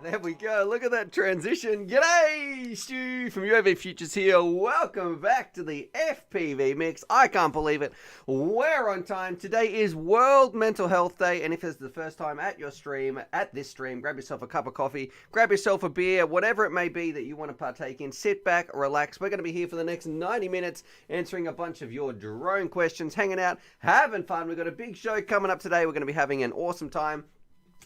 There we go. Look at that transition. G'day, Stu from UAV Futures here. Welcome back to the FPV mix. I can't believe it. We're on time. Today is World Mental Health Day, and if it's the first time at your stream, at this stream, grab yourself a cup of coffee, grab yourself a beer, whatever it may be that you want to partake in. Sit back, relax. We're going to be here for the next 90 minutes answering a bunch of your drone questions, hanging out, having fun. We've got a big show coming up today. We're going to be having an awesome time.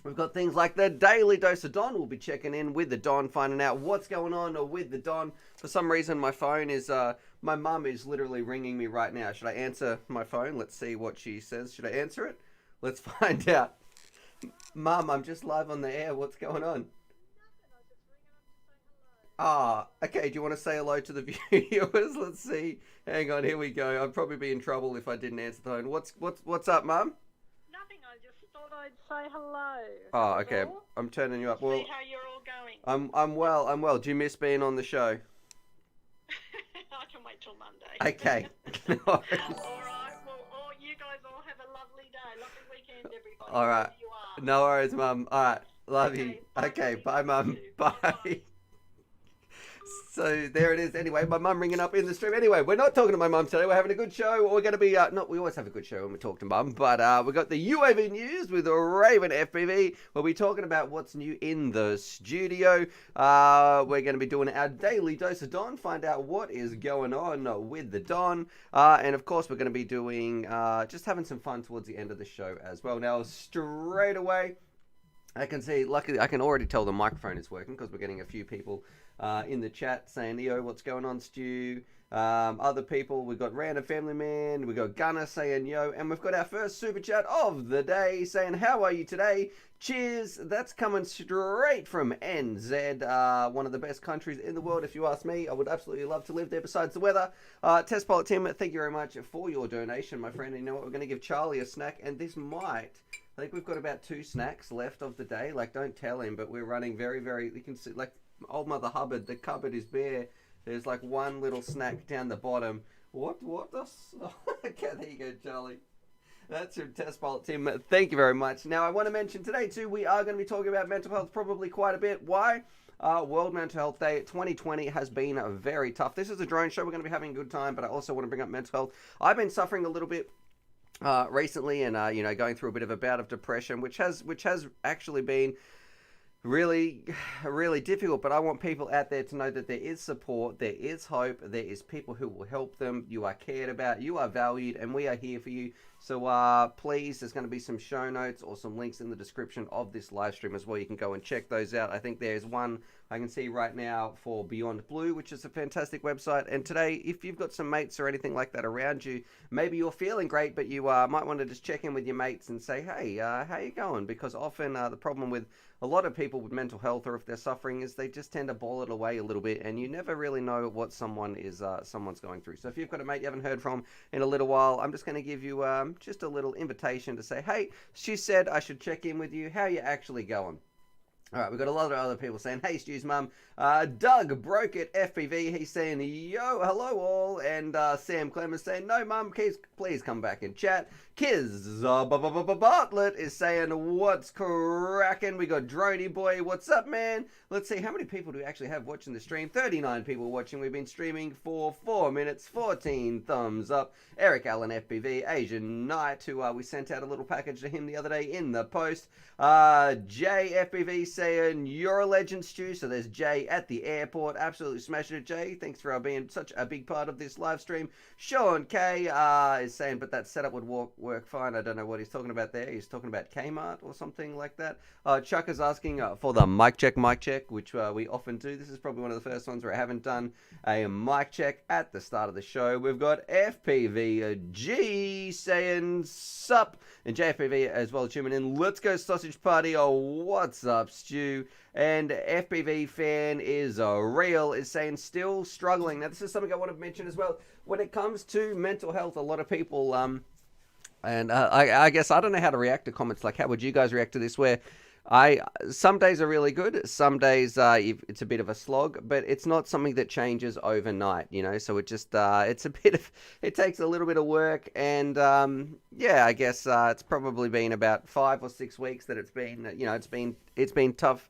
We've got things like the Daily Dose of Don. We'll be checking in with the Don, finding out what's going on with the Don. For some reason, my phone is, my mum is literally ringing me right now. Should I answer my phone? Let's see what she says. Should I answer it? Let's find out. Mum, I'm just live on the air. What's going on? Ah, okay. Do you want to say hello to the viewers? Let's see. Hang on, here we go. I'd probably be in trouble if I didn't answer the phone. What's up, Mum? Nothing, I just thought I'd say hello. Oh, okay. I'm turning you up. Well, see how you're all going. I'm well. Do you miss being on the show? I can wait till Monday. Okay. No worries. Alright, well, you guys all have a lovely day. Lovely weekend, everybody. All right. Wherever you are. No worries, Mum. Alright. Love you. Bye, Okay, baby. bye, Mum. Bye. Bye. So there it is. Anyway, my mum ringing up in the stream. Anyway, we're not talking to my mum today. We're having a good show. We're going to be, we always have a good show when we talk to mum. But we got the UAVNEWS with Raven FPV. We'll be talking about what's new in the studio. We're going to be doing our daily dose of Don. Find out what is going on with the Don. And of course, we're going to be doing, just having some fun towards the end of the show as well. Now, straight away, I can see, luckily, I can already tell the microphone is working because we're getting a few people in the chat saying, yo, what's going on, Stu? Other people, we've got Random Family Man, we've got Gunner saying, yo, and we've got our first super chat of the day saying, how are you today? Cheers. That's coming straight from NZ, one of the best countries in the world, if you ask me. I would absolutely love to live there besides the weather. Test Pilot Tim, thank you very much for your donation, my friend. And you know what? We're going to give Charlie a snack, and this might... I think we've got about 2 snacks left of the day. Like, don't tell him, but we're running very, you can see, like, old Mother Hubbard, the cupboard is bare. There's, like, one little snack down the bottom. What the... Okay, there you go, Charlie. That's from Test Pilot Tim. Thank you very much. Now, I want to mention today, too, we are going to be talking about mental health probably quite a bit. Why? World Mental Health Day 2020 has been very tough. This is a drone show. We're going to be having a good time, but I also want to bring up mental health. I've been suffering a little bit recently, and going through a bit of a bout of depression, which has actually been really difficult. But I want people out there to know that there is support, there is hope, there is people who will help them. You are cared about, you are valued, and we are here for you. So please, there's going to be some show notes or some links in the description of this live stream as well. You can go and check those out. I think there's one I can see right now for Beyond Blue, which is a fantastic website. And today, if you've got some mates or anything like that around you, maybe you're feeling great, but you might want to just check in with your mates and say, hey, how you going? Because often the problem with a lot of people with mental health, or if they're suffering, is they just tend to ball it away a little bit, and you never really know what someone's going through. So if you've got a mate you haven't heard from in a little while, I'm just going to give you just a little invitation to say, hey, she said I should check in with you. How are you actually going? All right, we've got a lot of other people saying, hey, Stu's mum. Doug Broke It FPV, he's saying, yo, hello all. And Sam Clemens saying, no, mum, please come back and chat. Kiz Bartlett is saying, what's cracking? We got Droney Boy, what's up, man? Let's see, how many people do we actually have watching the stream? 39 people watching. We've been streaming for 4 minutes, 14 thumbs up. Eric Allen FPV, Asian Knight, who we sent out a little package to him the other day in the post. Jay FPV saying, you're a legend, Stu. So there's Jay at the airport. Absolutely smashing it, Jay. Thanks for being such a big part of this live stream. Sean K is saying, but that setup would work fine. I don't know what he's talking about there. He's talking about Kmart or something like that. Chuck is asking for the mic check, which we often do. This is probably one of the first ones where I haven't done a mic check at the start of the show. We've got FPV G saying sup, and JFPV as well tuning in. Let's go sausage party. Oh, what's up, Stu? And FPV fan is real is saying still struggling. Now this is something I want to mention as well. When it comes to mental health, a lot of people and I guess I don't know how to react to comments like, how would you guys react to this, where some days are really good, some days it's a bit of a slog, but it's not something that changes overnight, so it just it takes a little bit of work. And yeah, I guess it's probably been about 5 or 6 weeks that it's been it's been tough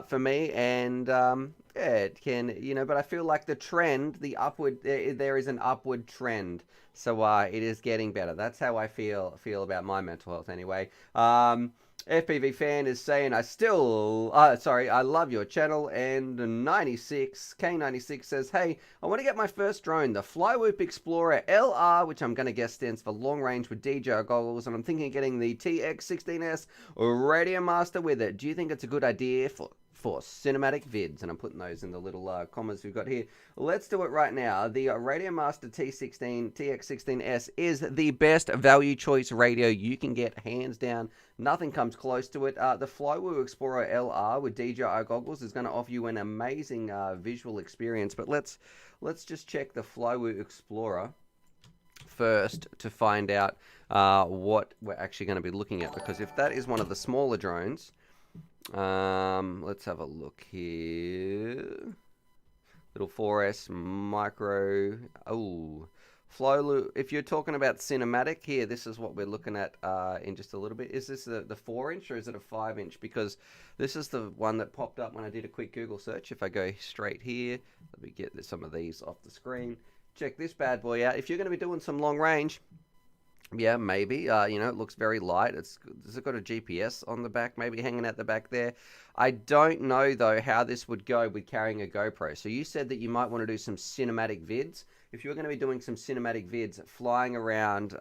for me, and yeah, it can, but I feel like the trend, the upward, there is an upward trend. So it is getting better. That's how I feel about my mental health anyway. FPV fan is saying I love your channel. And 96K96 says, hey, I want to get my first drone, the Flywhoop Explorer LR, which I'm going to guess stands for long range with DJI goggles, and I'm thinking of getting the TX16S Radio Master with it. Do you think it's a good idea for cinematic vids? And I'm putting those in the little commas we've got here. Let's do it right now. The Radio Master TX16S is the best value choice radio you can get, hands down. Nothing comes close to it. The Flywhoop Explorer LR with DJI goggles is going to offer you an amazing visual experience. But let's just check the Flywhoop Explorer first to find out what we're actually going to be looking at, because if that is one of the smaller drones, let's have a look here. Little 4S micro. Oh, Flywhoop. If you're talking about cinematic here, this is what we're looking at in just a little bit. Is this the 4-inch or is it a 5-inch? Because this is the one that popped up when I did a quick Google search. If I go straight here, let me get some of these off the screen. Check this bad boy out. If you're going to be doing some long range, yeah, maybe. It looks very light. Has it got a GPS on the back, maybe hanging out the back there? I don't know, though, how this would go with carrying a GoPro. So you said that you might want to do some cinematic vids. If you're going to be doing some cinematic vids, flying around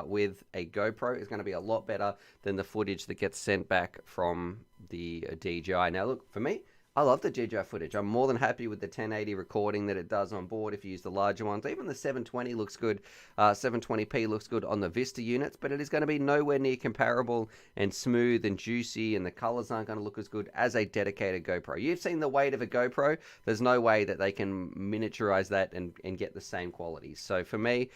with a GoPro is going to be a lot better than the footage that gets sent back from the DJI. Now, look, for me, I love the DJI footage. I'm more than happy with the 1080 recording that it does on board if you use the larger ones. Even the 720 looks good. 720p looks good on the Vista units, but it is going to be nowhere near comparable and smooth and juicy, and the colors aren't going to look as good as a dedicated GoPro. You've seen the weight of a GoPro. There's no way that they can miniaturize that and get the same quality. So for me,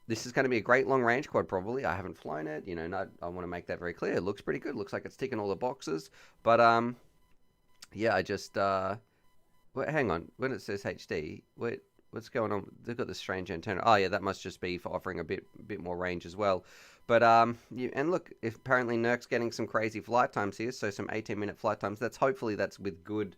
this is going to be a great long-range quad, probably. I haven't flown it. I want to make that very clear. It looks pretty good. It looks like it's ticking all the boxes. But, yeah, I just, wait, hang on. When it says HD, what's going on? They've got this strange antenna. Oh, yeah, that must just be for offering a bit more range as well. But, and look, if apparently NERC's getting some crazy flight times here, so some 18-minute flight times. Hopefully that's with good,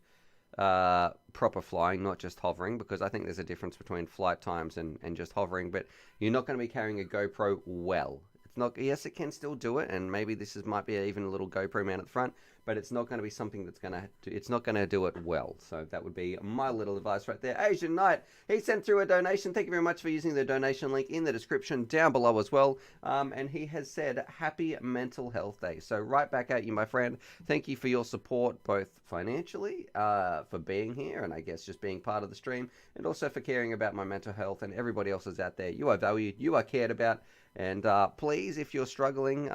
proper flying, not just hovering, because I think there's a difference between flight times and just hovering, but you're not going to be carrying a GoPro well. It's not, yes, it can still do it, and maybe might be even a little GoPro mount at the front, but it's not going to be something that's going to, it's not going to do it well. So that would be my little advice right there. Asian Knight, he sent through a donation. Thank you very much for using the donation link in the description down below as well. And he has said, happy mental health day. So right back at you, my friend. Thank you for your support, both financially, for being here, and I guess just being part of the stream, and also for caring about my mental health and everybody else's out there. You are valued, you are cared about. And please, if you're struggling,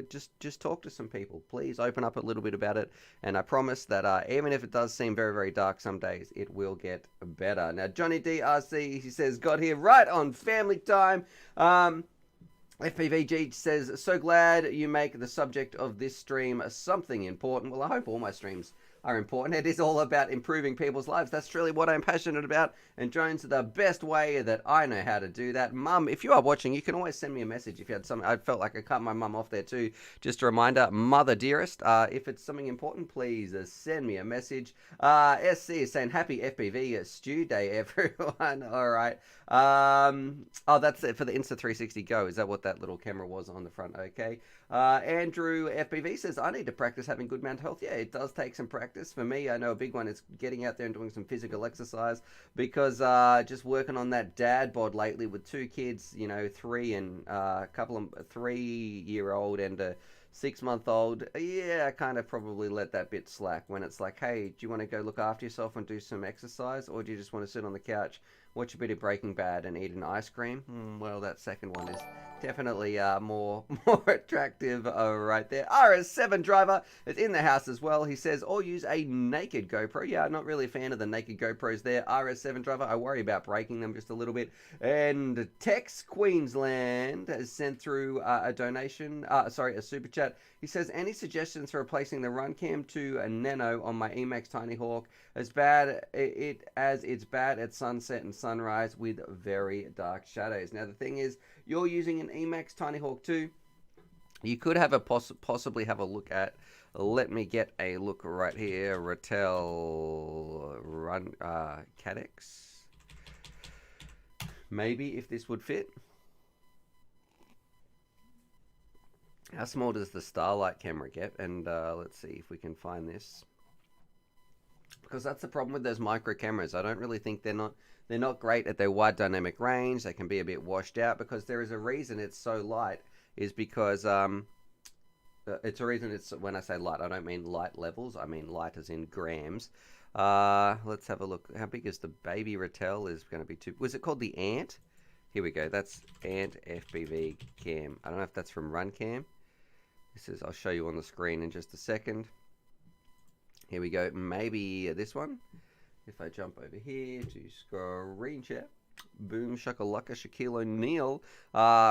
just talk to some people. Please open up a little bit about it. And I promise that even if it does seem very, very dark some days, it will get better. Now, Johnny DRC, he says, got here right on family time. FPVG says, so glad you make the subject of this stream something important. Well, I hope all my streams are important. It is all about improving people's lives. That's really what I'm passionate about, and drones are the best way that I know how to do that. Mum, if you are watching, you can always send me a message if you had something. I felt like I cut my mum off there too. Just a reminder, mother dearest, if it's something important, please send me a message. SC is saying, happy FPV Stew Day, everyone. All right. Oh, that's it for the Insta360 Go. Is that what that little camera was on the front? Okay. Andrew FPV says, I need to practice having good mental health. Yeah, it does take some practice. For me, I know a big one is getting out there and doing some physical exercise, because just working on that dad bod lately with 2 kids, 3 and a couple of 3-year-old and a 6-month-old. Yeah, I kind of probably let that bit slack when it's like, hey, do you want to go look after yourself and do some exercise, or do you just want to sit on the couch, watch a bit of Breaking Bad and eat an ice cream? Well, that second one is definitely more attractive right there. RS7 driver is in the house as well. He says, or use a naked GoPro. Yeah, I'm not really a fan of the naked GoPros there. RS7 driver, I worry about breaking them just a little bit. And Tex Queensland has sent through a donation, a super chat. He says, any suggestions for replacing the Runcam to a Nano on my Emax Tiny Hawk, as it's bad at sunset and sunrise with very dark shadows. Now the thing is, you're using an Emax Tiny Hawk 2. You could have a possibly have a look at. Let me get a look right here. Ratel Run Cadex. Maybe if this would fit. How small does the Starlight camera get? And let's see if we can find this. Because that's the problem with those micro cameras. I don't really think they're not great at their wide dynamic range. They can be a bit washed out because there is a reason it's so light. Is because it's a reason it's, when I say light, I don't mean light levels. I mean light as in grams. Let's have a look. How big is the baby Ratel? Is going to be too. Was it called the Ant? Here we go. That's Ant FPV cam. I don't know if that's from RunCam. This is. I'll show you on the screen in just a second. Here we go. Maybe this one. If I jump over here to screen share. Boom shakalaka Shaquille O'Neal.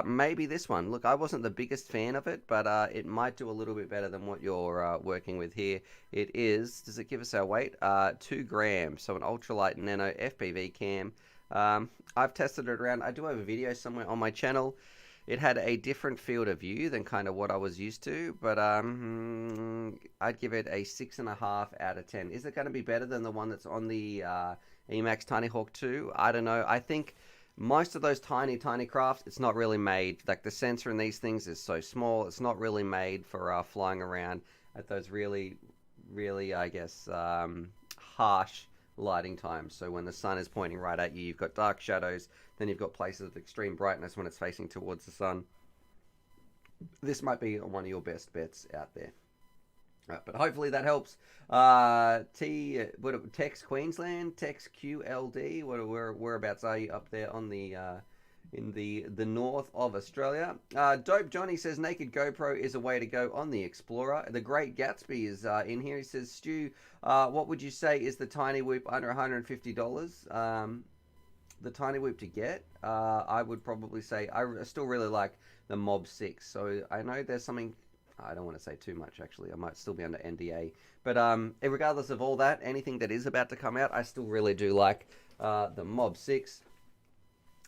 Maybe this one. Look, I wasn't the biggest fan of it, but it might do a little bit better than what you're working with here. It is. Does it give us our weight? 2 grams. So an ultralight nano FPV cam. I've tested it around. I do have a video somewhere on my channel. It had a different field of view than kind of what I was used to, but I'd give it a 6.5 out of 10. Is it going to be better than the one that's on the Emax Tiny Hawk 2? I don't know. I think most of those tiny crafts, it's not really made. Like the sensor in these things is so small, it's not really made for flying around at those really, I guess, harsh lighting times. So when the sun is pointing right at you, you've got dark shadows, then you've got places of extreme brightness when it's facing towards the sun. This might be one of your best bets out there. Right, but hopefully that helps. Tex Queensland, Tex QLD. Whereabouts are you up there on the in the north of Australia? Dope Johnny says naked GoPro is a way to go on the Explorer. The Great Gatsby is in here. He says, Stu, what would you say is the tiny whoop under $150? The tiny whoop to get, I would probably say I still really like the Mob 6. So I know there's something. I don't want to say too much, actually. I might still be under NDA. But regardless of all that, anything that is about to come out, I still really do like the Mob 6.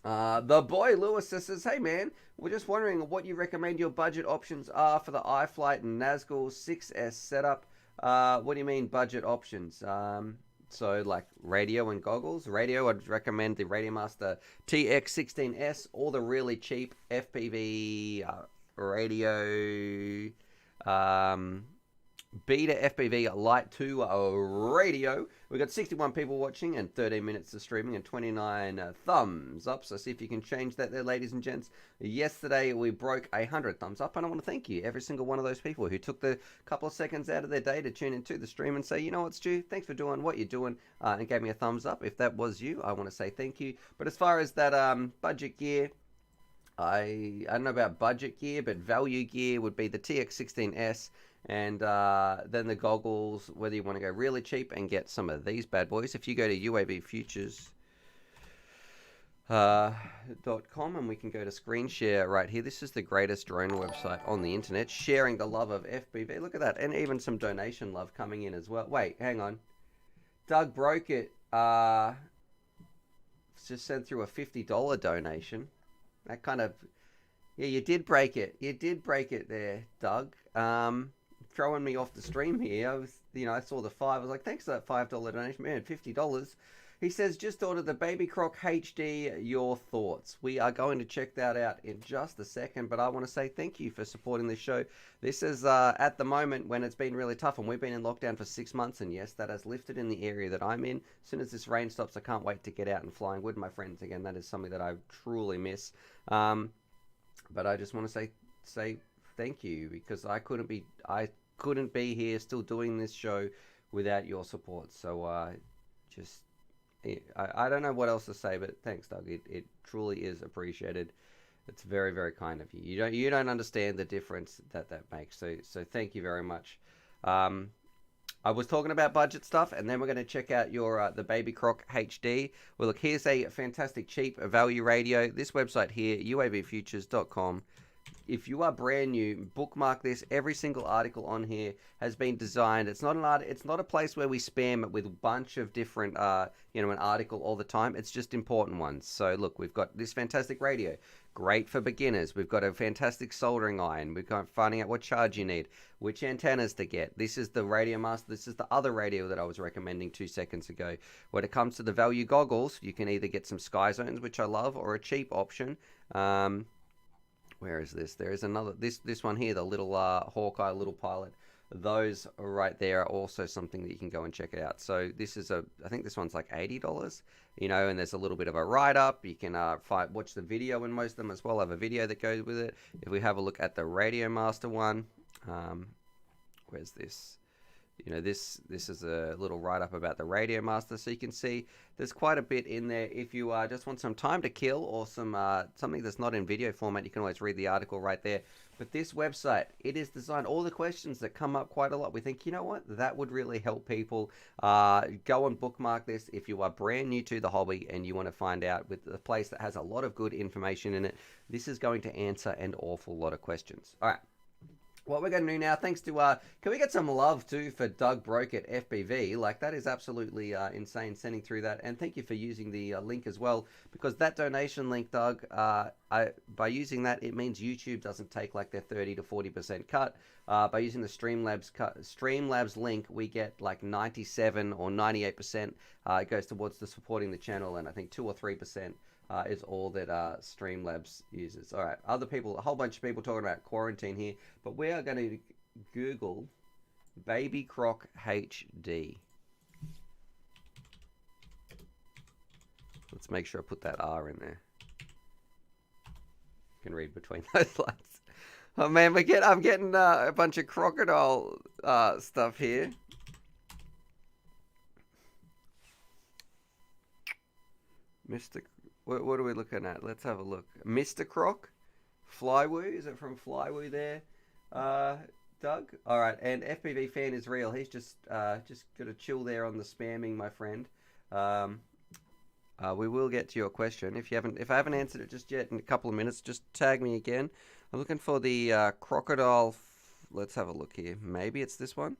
The boy Lewis says, hey man, we're just wondering what you recommend your budget options are for the iFlight and Nazgul 6S setup. What do you mean budget options? So like radio and goggles. Radio, I'd recommend the Radiomaster TX16S or the really cheap FPV radio Beta FPV Light 2 radio. We've got 61 people watching and 13 minutes of streaming and 29 thumbs up. So see if you can change that there, ladies and gents. Yesterday we broke 100 thumbs up, and I want to thank you, every single one of those people who took the couple of seconds out of their day to tune into the stream and say, you know what, Stu, thanks for doing what you're doing, and gave me a thumbs up. If that was you, I want to say thank you. But as far as that budget gear, I don't know about budget gear, but value gear would be the TX16S. And then the goggles, whether you want to go really cheap and get some of these bad boys. If you go to UAVFutures.com, and we can go to screen share right here. This is the greatest drone website on the internet, sharing the love of FPV. Look at that. And even some donation love coming in as well. Wait, hang on. Doug broke it. Just sent through a $50 donation. That kind of... Yeah, you did break it. You did break it there, Doug. Throwing me off the stream here. I saw the 5. I was like, thanks for that $5 donation. Man, $50. He says, just ordered the Baby Croc HD. Your thoughts? We are going to check that out in just a second, but I want to say thank you for supporting this show. This is at the moment when it's been really tough, and we've been in lockdown for 6 months, and yes, that has lifted in the area that I'm in. As soon as this rain stops, I can't wait to get out and flying with my friends again. That is something that I truly miss. But I just want to say thank you, because I couldn't be here still doing this show without your support. So I don't know what else to say, but thanks, Doug. It truly is appreciated. It's very, very kind of you. You don't understand the difference that makes. So thank you very much. I was talking about budget stuff, and then we're going to check out your the Baby Croc HD. Well, look, here's a fantastic cheap value radio. This website here, UAVFutures.com. If you are brand new, bookmark this. Every single article on here has been designed. It's not it's not a place where we spam it with a bunch of different, an article all the time. It's just important ones. So look, we've got this fantastic radio, great for beginners. We've got a fantastic soldering iron. We've got finding out what charge you need, which antennas to get. This is the Radio Master. This is the other radio that I was recommending 2 seconds ago. When it comes to the value goggles, you can either get some Sky Zones, which I love, or a cheap option. Where is this? There is another, this one here, the little Hawkeye, little pilot. Those right there are also something that you can go and check out. So this is I think this one's like $80, and there's a little bit of a write-up. You can watch the video in most of them as well. I have a video that goes with it. If we have a look at the Radio Master one, where's this? This is a little write-up about the Radio Master, so you can see there's quite a bit in there. If you just want some time to kill or something that's not in video format, you can always read the article right there. But this website, it is designed, all the questions that come up quite a lot, we think, you know what, that would really help people. Go and bookmark this if you are brand new to the hobby and you want to find out with a place that has a lot of good information in it. This is going to answer an awful lot of questions. All right. What we're going to do now, thanks to, can we get some love too for Doug Broke at FPV? Like, that is absolutely insane, sending through that. And thank you for using the link as well, because that donation link, Doug, by using that, it means YouTube doesn't take like their 30 to 40% cut. By using the Streamlabs link, we get like 97 or 98%. It goes towards the supporting the channel, and I think 2 or 3% is all that Streamlabs uses. All right, other people, a whole bunch of people talking about quarantine here, but we are going to Google Baby Croc HD. Let's make sure I put that R in there. You can read between those lines. Oh man, I'm getting a bunch of crocodile stuff here. What are we looking at? Let's have a look. Mr. Croc? Flywoo? Is it from Flywoo there, Doug? Alright, and FPV fan is real. He's just got to chill there on the spamming, my friend. We will get to your question. If I haven't answered it just yet in a couple of minutes, just tag me again. I'm looking for the crocodile. Let's have a look here. Maybe it's this one.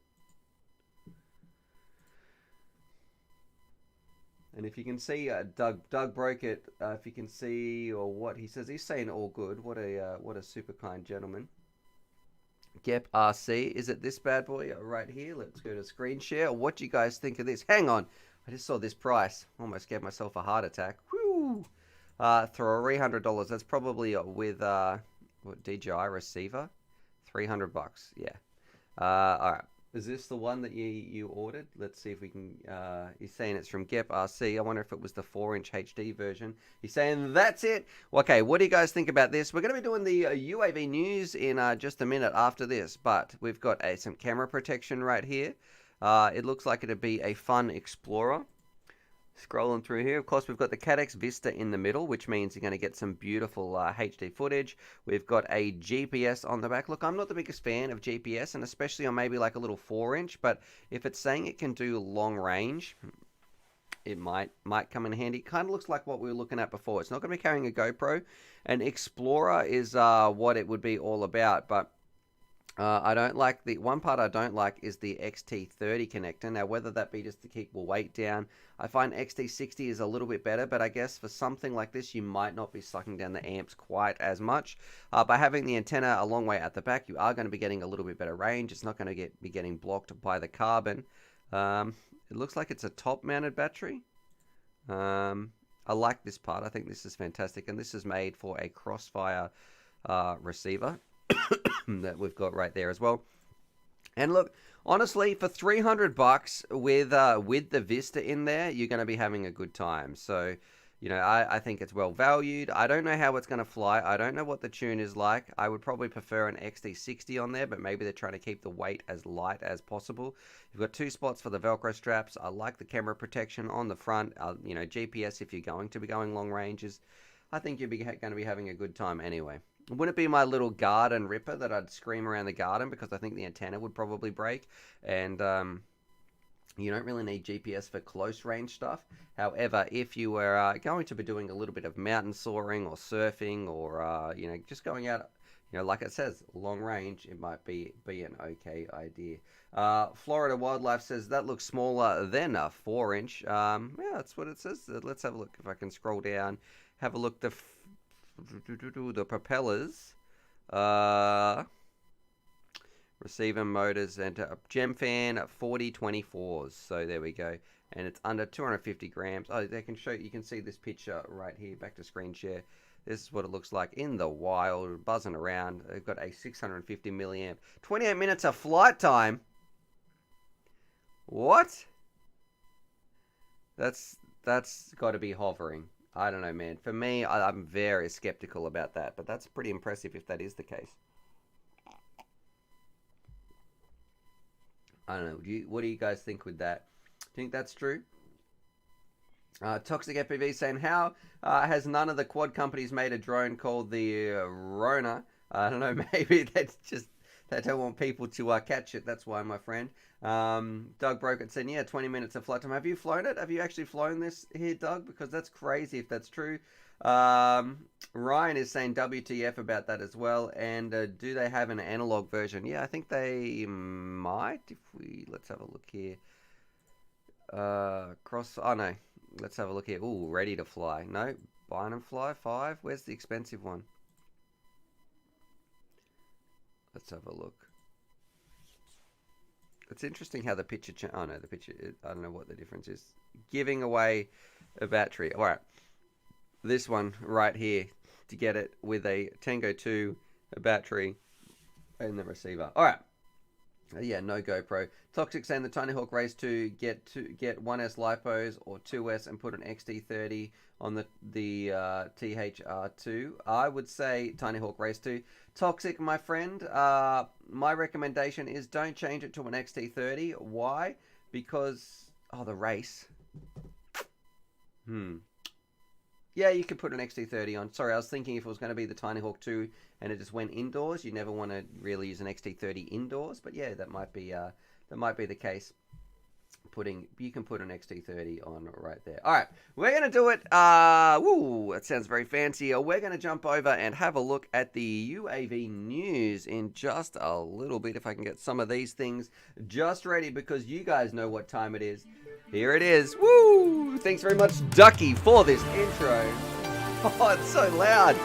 And if you can see, Doug broke it. If you can see, or what he says, he's saying all good. What a super kind gentleman. Gep RC, is it this bad boy right here? Let's go to screen share. What do you guys think of this? Hang on, I just saw this price. Almost gave myself a heart attack. Woo! For $300. That's probably with what DJI receiver. $300. Yeah. All right. Is this the one that you ordered? Let's see if we can... he's saying it's from Gep RC. I wonder if it was the 4-inch HD version. He's saying that's it. Okay, what do you guys think about this? We're going to be doing the UAV news in just a minute after this, but we've got some camera protection right here. It looks like it'd be a fun Explorer. Scrolling through here, of course, we've got the Cadex Vista in the middle, which means you're going to get some beautiful HD footage. We've got a GPS on the back. Look, I'm not the biggest fan of GPS, and especially on maybe like a little 4-inch, but if it's saying it can do long range, it might come in handy. Kind of looks like what we were looking at before. It's not going to be carrying a GoPro, and Explorer is what it would be all about, but I don't like the one part I don't like is the XT30 connector. Now, whether that be just to keep the weight down, I find XT60 is a little bit better, but I guess for something like this, you might not be sucking down the amps quite as much. By having the antenna a long way at the back, you are going to be getting a little bit better range. It's not going to be getting blocked by the carbon. It looks like it's a top-mounted battery. I like this part. I think this is fantastic, and this is made for a Crossfire receiver. That we've got right there as well. And look, honestly, for $300 with the Vista in there, you're going to be having a good time. So, you know, I think it's well valued. I don't know how it's going to fly. I don't know what the tune is like. I would probably prefer an XT60 on there, but maybe they're trying to keep the weight as light as possible. You've got 2 spots for the Velcro straps. I like the camera protection on the front. You know, GPS if you're going to be going long ranges. I think you're going to be having a good time anyway. Wouldn't it be my little garden ripper that I'd scream around the garden because I think the antenna would probably break, and you don't really need GPS for close range stuff. However, if you were going to be doing a little bit of mountain soaring or surfing or you know, just going out, You know, like it says, long range, it might be an okay idea. Florida Wildlife says that looks smaller than a 4-inch. Yeah, that's what it says. Let's have a look. If I can scroll down, have a look. The propellers, receiver motors, and gem fan 4024s. So there we go, and it's under 250 grams. Oh, they can show. You can see this picture right here. Back to screen share. This is what it looks like in the wild, buzzing around. They've got a 650 milliamp, 28 minutes of flight time. What? That's got to be hovering. I don't know, man. For me, I'm very skeptical about that, but that's pretty impressive if that is the case. I don't know. What do you guys think with that? Think that's true? Toxic FPV saying, how has none of the quad companies made a drone called the Rona? I don't know, maybe they don't want people to catch it. That's why, my friend. Doug Broke it saying, yeah, 20 minutes of flight time. Have you flown it? Have you actually flown this here, Doug? Because that's crazy if that's true. Ryan is saying WTF about that as well. And do they have an analog version? Yeah, I think they might. Let's have a look here. Oh no. Let's have a look here. Ooh, ready to fly. No, Bind and Fly 5. Where's the expensive one? Let's have a look. It's interesting how the picture... oh, no, the picture... I don't know what the difference is. Giving away a battery. All right. This one right here to get it with a Tango 2, a battery, and the receiver. All right. Yeah, no GoPro. Toxic saying the Tiny Hawk Race 2 get 1S lipos or 2S and put an XT30 on the THR2. I would say Tiny Hawk Race 2. Toxic, my friend, my recommendation is don't change it to an XT30. Why? Because, the race. Yeah, you could put an XT30 on. Sorry, I was thinking if it was going to be the Tiny Hawk 2 and it just went indoors, you never want to really use an XT30 indoors. But yeah, that might be the case. You can put an XT30 on right there. All right, we're going to do it. Woo, that sounds very fancy. We're going to jump over and have a look at the UAV news in just a little bit. If I can get some of these things just ready, because you guys know what time it is. Here it is. Woo! Thanks very much, Ducky, for this intro. Oh, it's so loud.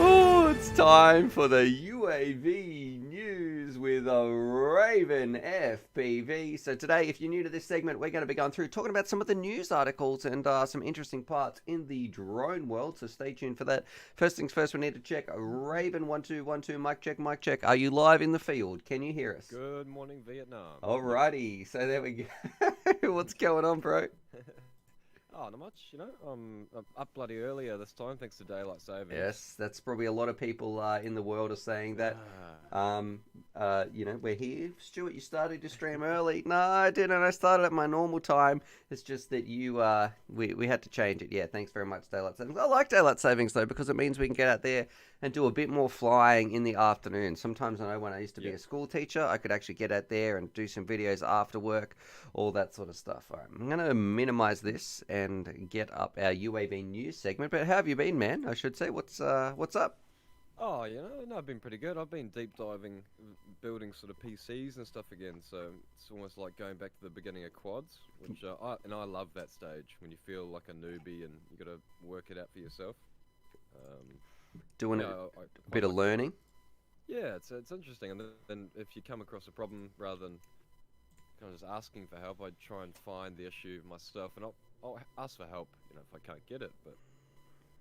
Oh, it's time for the UAV news with a Raven FPV. So today, if you're new to this segment, we're going to be going through talking about some of the news articles and some interesting parts in the drone world. So stay tuned for that. First things first, we need to check Raven 1212. Mic check, mic check. Are you live in the field? Can you hear us? Good morning, Vietnam. Alrighty, so there we go. What's going on, bro? Oh, not much, I'm up bloody earlier this time, thanks to daylight savings. Yes, that's probably a lot of people in the world are saying that. We're here. Stuart, you started to stream early. No, I didn't. I started at my normal time. It's just that we had to change it. Yeah, thanks very much, daylight savings. I like daylight savings though, because it means we can get out there and do a bit more flying in the afternoon. Sometimes I know when I used to be a school teacher, I could actually get out there and do some videos after work, all that sort of stuff. All right, I'm going to minimize this and get up our UAV news segment. But how have you been, man? I should say, what's up? Oh, I've been pretty good. I've been deep diving, building sort of PCs and stuff again. So it's almost like going back to the beginning of quads, which I love that stage when you feel like a newbie and you got to work it out for yourself. Doing a bit of learning. Yeah, it's interesting. And then if you come across a problem, rather than kind of just asking for help, I try and find the issue myself, and I'll ask for help, if I can't get it. But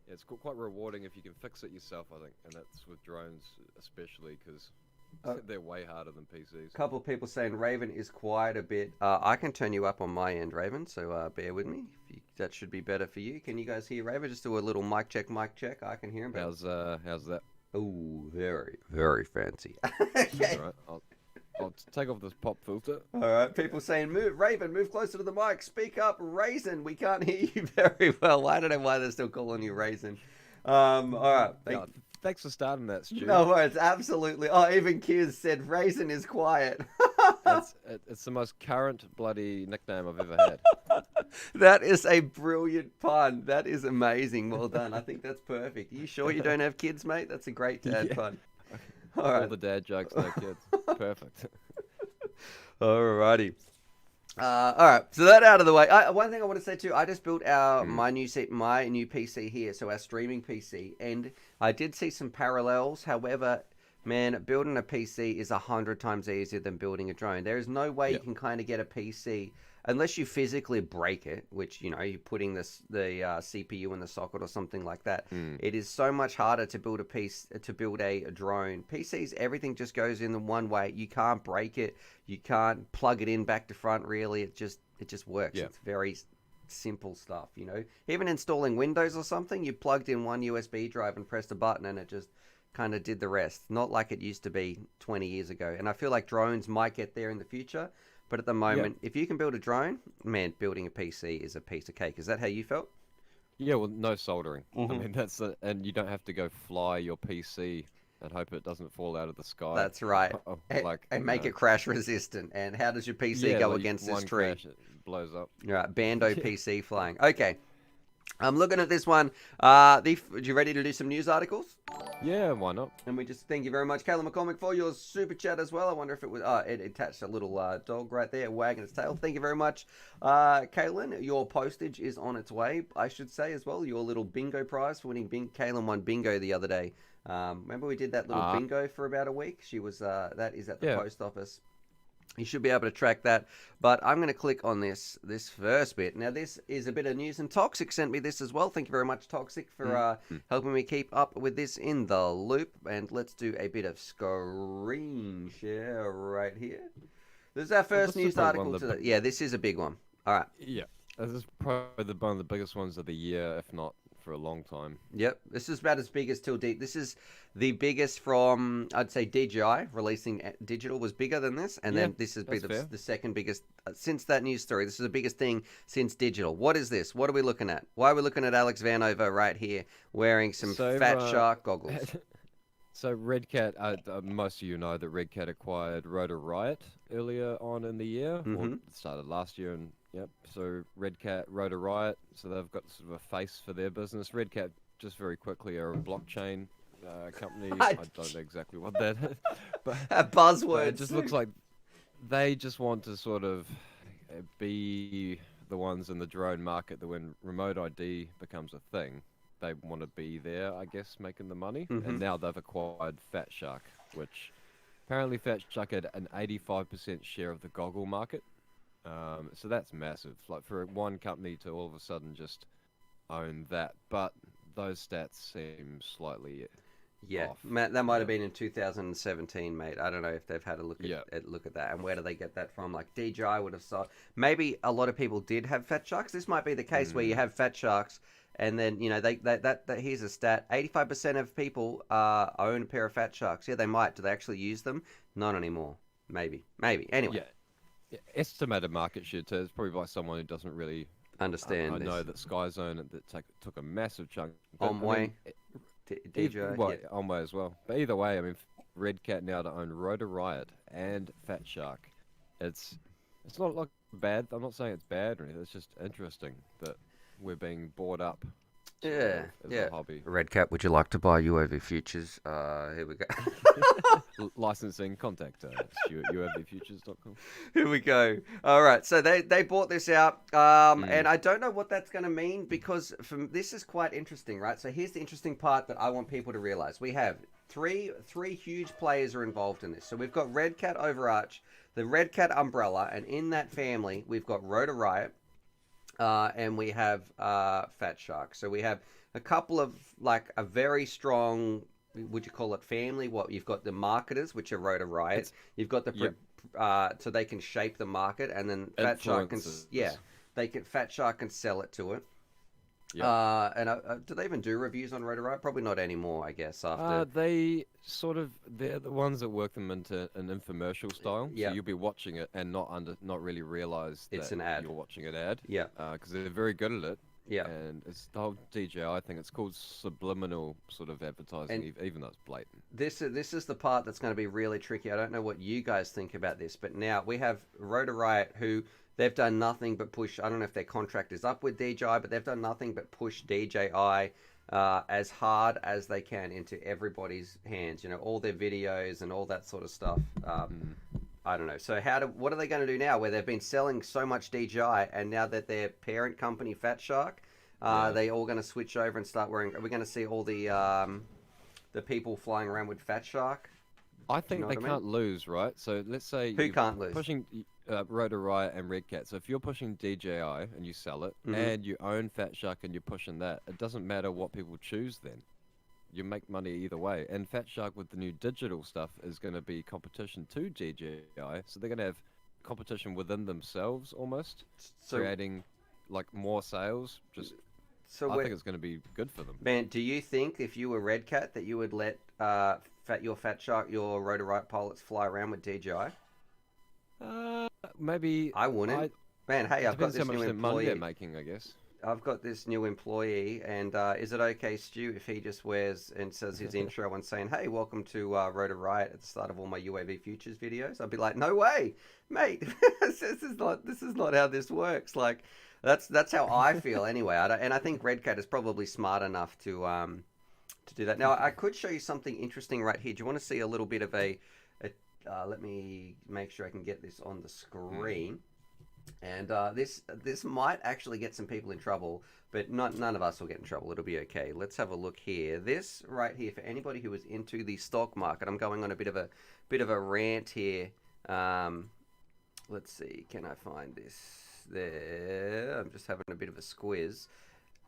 yeah, it's quite rewarding if you can fix it yourself, I think, and that's with drones especially, because they're way harder than PCs. A couple of people saying Raven is quiet a bit. I can turn you up on my end, Raven, so bear with me. That should be better for you. Can you guys hear Raven? Just do a little mic check, mic check. I can hear him. How's that? Oh, very, very fancy. Okay. All right, I'll take off this pop filter. All right, people saying, Raven, move closer to the mic. Speak up, Raisin. We can't hear you very well. I don't know why they're still calling you Raisin. All right. Thanks for starting that, Stu. No worries, absolutely. Oh, even Kiz said Raisin is quiet. It's the most current bloody nickname I've ever had. That is a brilliant pun. That is amazing. Well done. I think that's perfect. Are you sure you don't have kids, mate? That's a great dad pun. All right. All the dad jokes, no kids. Perfect. Alrighty. All right. So that out of the way. One thing I want to say too. I just built my new PC here, so our streaming PC, and I did see some parallels. However, man, building a PC is 100 times easier than building a drone. There is no way you can kind of get a PC unless you physically break it, which, you know, you're putting the CPU in the socket or something like that. It is so much harder to build a drone. PCs, everything just goes in the one way. You can't break it. You can't plug it in back to front, really. It just works. It's very simple stuff, you know. Even installing Windows or something, you plugged in one USB drive and pressed a button and it just kind of did the rest. Not like it used to be 20 years ago. And I feel like drones might get there in the future. But at the moment, if you can build a drone, man, building a PC is a piece of cake. Is that how you felt? Yeah, well, no soldering. I mean, and you don't have to go fly your PC and hope it doesn't fall out of the sky. That's right. Like, and make it crash resistant. And how does your PC go against this tree? Crash, it blows up. Right, Bando PC flying. Okay. I'm looking at this one. Are you ready to do some news articles? Yeah, why not? And we just thank you very much, Caleb McCormick, for your super chat as well. I wonder if it was... it attached a little dog right there, wagging its tail. Thank you very much. Kaylin, your postage is on its way, I should say, as well. Your little bingo prize for winning Kaylin won bingo the other day. Remember we did that little bingo for about a week? She was... that is at the post office. You should be able to track that, but I'm going to click on this first bit. Now, this is a bit of news, and Toxic sent me this as well. Thank you very much, Toxic, for helping me keep up with this in the loop. And let's do a bit of screen share right here. This is our first news article today. Yeah, this is a big one. All right. Yeah, this is probably one of the biggest ones of the year, if not for a long time. Yep, this is about as big as Till Deep. This is the biggest from, I'd say, DJI. Releasing digital was bigger than this, and then this has been the second biggest since that news story. This is the biggest thing since digital. What is this? What are we looking at? Why are we looking at Alex Vanover right here wearing some Fat Shark goggles? So Red Cat, most of you know that Red Cat acquired Rotor Riot earlier on in the year, or it started last year, and so Red Cat, Rotor Riot, so they've got sort of a face for their business. Red Cat, just very quickly, are a blockchain company. I don't know exactly what that is, but a buzzword. But it just looks like they just want to sort of be the ones in the drone market that when remote ID becomes a thing, they want to be there, I guess, making the money. And now they've acquired Fat Shark, which apparently Fat Shark had an 85% share of the goggle market. So that's massive. Like for one company to all of a sudden just own that, but those stats seem slightly off. Matt, that might have been in 2017, mate. I don't know if they've had a look at that, and where do they get that from? Like DJI would have saw. Maybe a lot of people did have Fat Sharks. This might be the case where you have Fat Sharks, and then you know that here's a stat: 85% of people own a pair of Fat Sharks. Yeah, they might. Do they actually use them? Not anymore. Maybe. Anyway. Yeah, estimated market share too. It's probably by someone who doesn't really understand. I know that Skyzone took a massive chunk. Onway, DJI, Onway as well. But either way, I mean, Red Cat now to own Rotor Riot and Fat Shark. It's not like bad. I'm not saying it's bad or anything. It's just interesting that we're being bought up. As a hobby. Red Cat, would you like to buy UAV futures? Here we go. Licensing, contact UAVFutures.com. Here we go. All right, so they bought this out, and I don't know what that's going to mean because this is quite interesting, right? So here's the interesting part that I want people to realize. We have three huge players are involved in this. So we've got Red Cat Overarch, the Red Cat umbrella, and in that family, we've got Rotor Riot, and we have Fat Shark. So we have a couple of, like, a very strong, would you call it family? What, you've got the marketers, which are Rotor Riot. You've got the, so they can shape the market, and then Fat Shark can, Fat Shark can sell it to it. Yeah. And do they even do reviews on Rotor Riot? Probably not anymore, I guess. After they're the ones that work them into an infomercial style. So you'll be watching it and not really realize it's an ad. You're watching an ad. Yeah. Because they're very good at it. Yeah. And it's the whole DJI thing. It's called subliminal sort of advertising, And even though it's blatant. this is the part that's going to be really tricky. I don't know what you guys think about this, but now we have Rotor Riot, who they've done nothing but push. I don't know if their contract is up with DJI, but they've done nothing but push DJI as hard as they can into everybody's hands. You know, all their videos and all that sort of stuff. I don't know. So what are they going to do now? Where they've been selling so much DJI, and now that their parent company Fat Shark, they all going to switch over and start wearing? Are we going to see all the people flying around with Fat Shark? I think they can't lose, right? So let's say who can't lose? Pushing Rotor Riot and Red Cat. So if you're pushing DJI and you sell it, and you own Fat Shark and you're pushing that, it doesn't matter what people choose then. You make money either way. And Fat Shark with the new digital stuff is going to be competition to DJI, so they're going to have competition within themselves almost, creating like more sales. I think it's going to be good for them. Man, do you think if you were Red Cat that you would let your Fat Shark, your Rotor Riot pilots fly around with DJI? Maybe. I wouldn't. Man, hey, I've got this new employee. Money they're making, I guess. I've got this new employee, and is it okay, Stu, if he just wears and says his intro and saying, "Hey, welcome to Rotor Riot" at the start of all my UAV Futures videos? I'd be like, "No way, mate! this is not how this works." Like, that's how I feel anyway. And I think Red Cat is probably smart enough to do that. Now, I could show you something interesting right here. Do you want to see a little bit of a let me make sure I can get this on the screen. And this might actually get some people in trouble, but none of us will get in trouble. It'll be okay. Let's have a look here. This right here, for anybody who is into the stock market, I'm going on a bit of a rant here. Let's see, can I find this? There, I'm just having a bit of a squiz.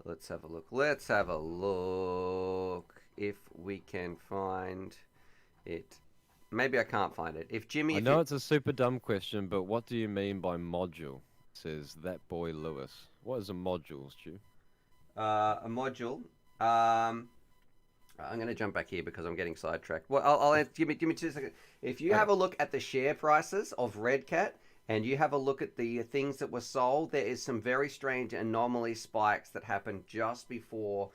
Let's have a look. Let's have a look if we can find it. Maybe I can't find it. If Jimmy... I know it's a super dumb question, but what do you mean by module? Says that boy Lewis. What is a module, Stu? A module... I'm going to jump back here because I'm getting sidetracked. Well, I'll answer, give me 2 seconds. If you have a look at the share prices of Red Cat, and you have a look at the things that were sold, there is some very strange anomaly spikes that happened just before...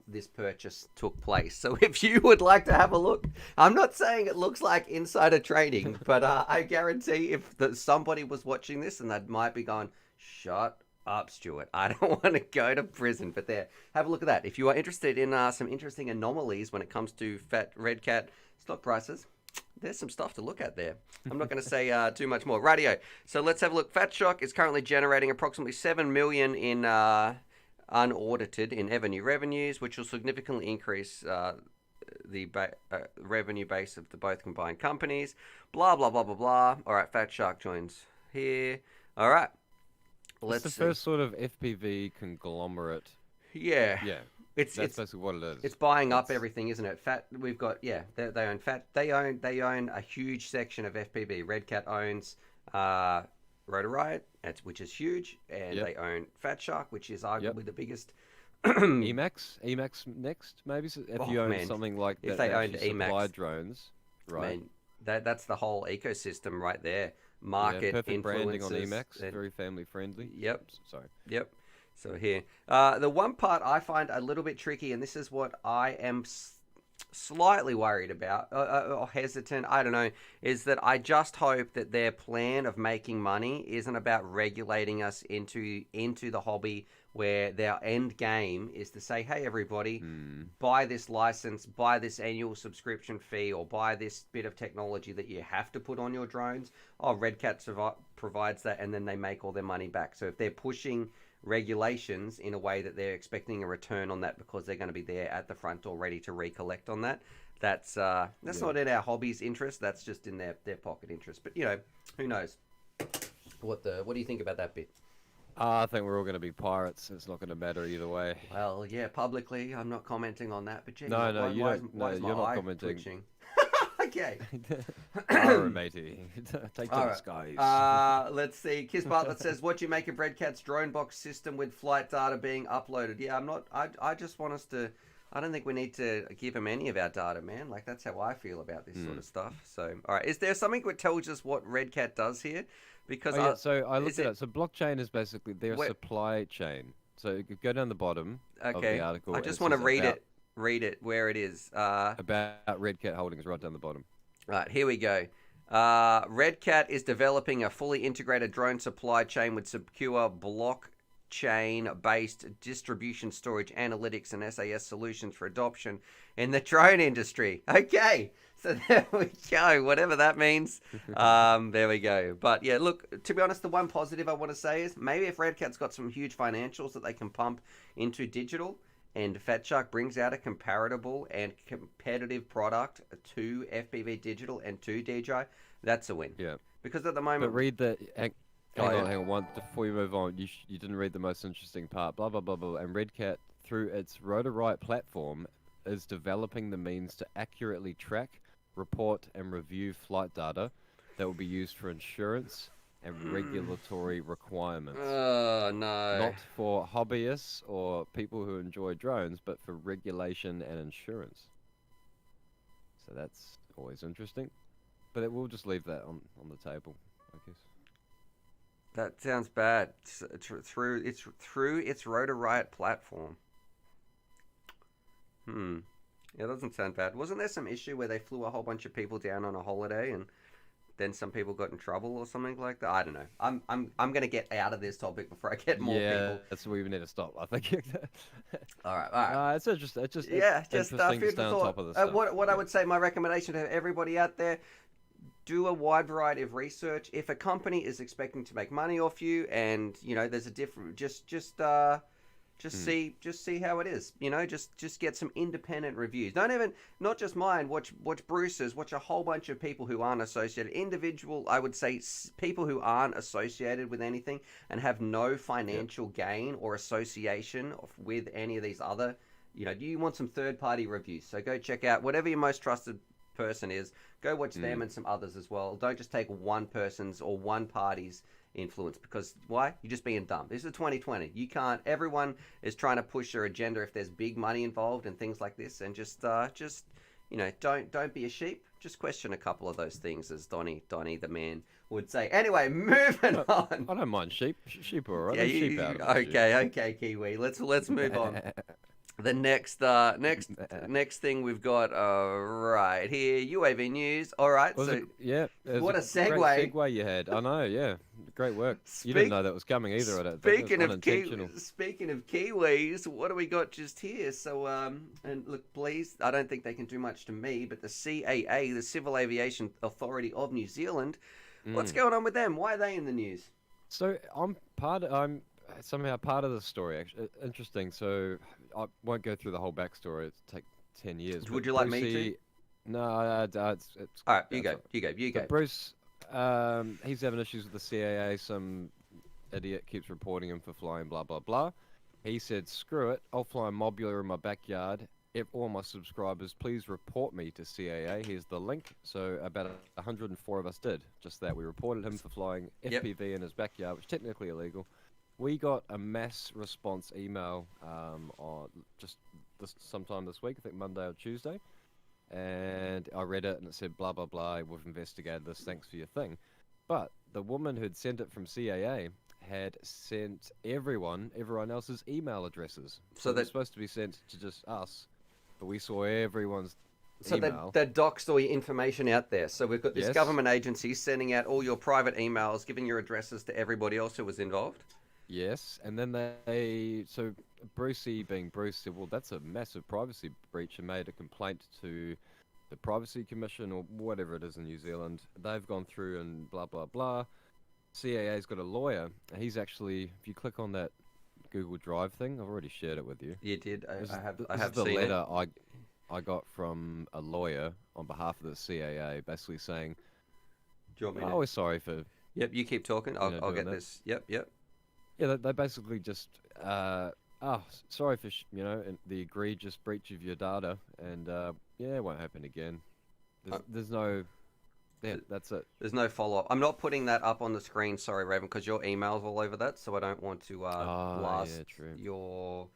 this purchase took place. So if you would like to have a look, I'm not saying it looks like insider trading, but I guarantee if somebody was watching this and they might be going, "Shut up, Stuart, I don't want to go to prison." But there, have a look at that. If you are interested in some interesting anomalies when it comes to Red Cat stock prices, there's some stuff to look at there. I'm not going to say too much more. Radio. So let's have a look. Fat Shark is currently generating approximately 7 million in unaudited in new revenues, which will significantly increase the revenue base of the both combined companies. Blah, blah, blah, blah, blah. All right, Fat Shark joins here. All right. It's the first sort of FPV conglomerate. Yeah. Yeah. That's basically what it is. It's buying up everything, isn't it? We've got, they own Fat. They own a huge section of FPV. Red Cat owns Rotor Riot, which is huge, and they own Fat Shark, which is arguably the biggest. Emacs next, maybe. So if you own something like that, if they owned Emacs drones, right? Man, that's the whole ecosystem right there. Market perfect branding on influencers, Emacs, very family friendly. Yep. Sorry. Yep. So here, the one part I find a little bit tricky, and this is what I am slightly worried about or hesitant, I don't know, is that I just hope that their plan of making money isn't about regulating us into the hobby, where their end game is to say, "Hey everybody, buy this license, buy this annual subscription fee, or buy this bit of technology that you have to put on your drones." Red Cat provides that, and then they make all their money back. So if they're pushing regulations in a way that they're expecting a return on that because they're going to be there at the front door ready to recollect on that, that's not in our hobby's interest. That's just in their pocket interest. But who knows? What do you think about that bit? I think we're all going to be pirates. It's not going to matter either way. Well, yeah, publicly I'm not commenting on that. But Jenny, you're not commenting. Twitching? Okay. Alright, matey. Take to the skies. Let's see. Kiss Bartlett says, "What do you make of Red Cat's drone box system with flight data being uploaded?" Yeah, I just want us to... I don't think we need to give them any of our data, man. Like, that's how I feel about this sort of stuff. So, all right. Is there something that tells us what Red Cat does here? Because so I looked it up. So blockchain is basically their supply chain. So you could go down the bottom of Okay. the article. I and just it want to says read about, it. Read it where it is. about Red Cat Holdings right down the bottom. Right, here we go. Red Cat is developing a fully integrated drone supply chain with secure blockchain-based distribution, storage, analytics, and SAS solutions for adoption in the drone industry. Okay, so there we go. Whatever that means. There we go. But yeah, look, to be honest, the one positive I want to say is maybe if Red Cat's got some huge financials that they can pump into digital, and Fat Shark brings out a comparable and competitive product to FPV Digital and to DJI, that's a win. Yeah. Because at the moment... But read the... Hang yeah. on. One, before you move on, you didn't read the most interesting part. Blah, blah, blah, blah. And Red Cat, through its Rotor-Riot platform, is developing the means to accurately track, report, and review flight data that will be used for insurance and regulatory requirements. Oh, no. Not for hobbyists or people who enjoy drones, but for regulation and insurance. So that's always interesting. But we'll just leave that on the table, I guess. That sounds bad. Through its Rotor-Riot platform. Yeah, it doesn't sound bad. Wasn't there some issue where they flew a whole bunch of people down on a holiday and then some people got in trouble or something like that? I don't know. I'm gonna get out of this topic before I get more people. Yeah, that's where we need to stop, I think. All right. It's just Yeah, just interesting to food stay for on thought. top of this stuff. What I would say, my recommendation to everybody out there: do a wide variety of research. If a company is expecting to make money off you, and you know there's a different, just see how it is. You know, just get some independent reviews. Not just mine. Watch Bruce's. Watch a whole bunch of people who aren't associated. I would say people who aren't associated with anything and have no financial gain or association with any of these other. You know, you want some third-party reviews. So go check out whatever your most trusted person is. Go watch them and some others as well. Don't just take one person's or one party's influence, because why? You're just being dumb. This is 2020. You can't. Everyone is trying to push their agenda if there's big money involved and things like this, and just you know, don't be a sheep. Just question a couple of those things, as Donnie the man would say. Anyway, moving on. I don't mind sheep. Sheep are alright. Yeah, sheep out of it, okay, Kiwi. Let's move on. The next thing we've got right here, UAV news. All right, what a segue! Great segue you had. I know, yeah, great work. You didn't know that was coming either. I don't think. Speaking of Kiwis, what do we got just here? So and look, please, I don't think they can do much to me, but the CAA, the Civil Aviation Authority of New Zealand, what's going on with them? Why are they in the news? So I'm somehow part of the story. Actually, interesting. So I won't go through the whole backstory. It'll take 10 years. Would you like me to? No, it's all right. You go. So Bruce, he's having issues with the CAA. Some idiot keeps reporting him for flying blah blah blah. He said, "Screw it. I'll fly a Mobula in my backyard. If all my subscribers, please report me to CAA. Here's the link." So about 104 of us did just that. We reported him for flying FPV in his backyard, which is technically illegal. We got a mass response email on just sometime this week, I think Monday or Tuesday, and I read it and it said blah blah blah. We've investigated this. Thanks for your thing. But the woman who'd sent it from CAA had sent everyone else's email addresses. So they're supposed to be sent to just us, but we saw everyone's email. So they doxed all your information out there. So we've got this government agency sending out all your private emails, giving your addresses to everybody else who was involved. Yes, and then so Brucey being Bruce said, well, that's a massive privacy breach, and made a complaint to the Privacy Commission or whatever it is in New Zealand. They've gone through and blah, blah, blah. CAA's got a lawyer. He's actually, if you click on that Google Drive thing, I've already shared it with you. You did. I have seen the letter it. I got from a lawyer on behalf of the CAA, basically saying, do you want me to? Oh, we're sorry for... Yep, you keep talking. I'll get this. Yep. Yeah, they basically just, sorry for, the egregious breach of your data, and, it won't happen again. There's no, that's it. There's no follow-up. I'm not putting that up on the screen, sorry, Raven, because your email's all over that, so I don't want to blast your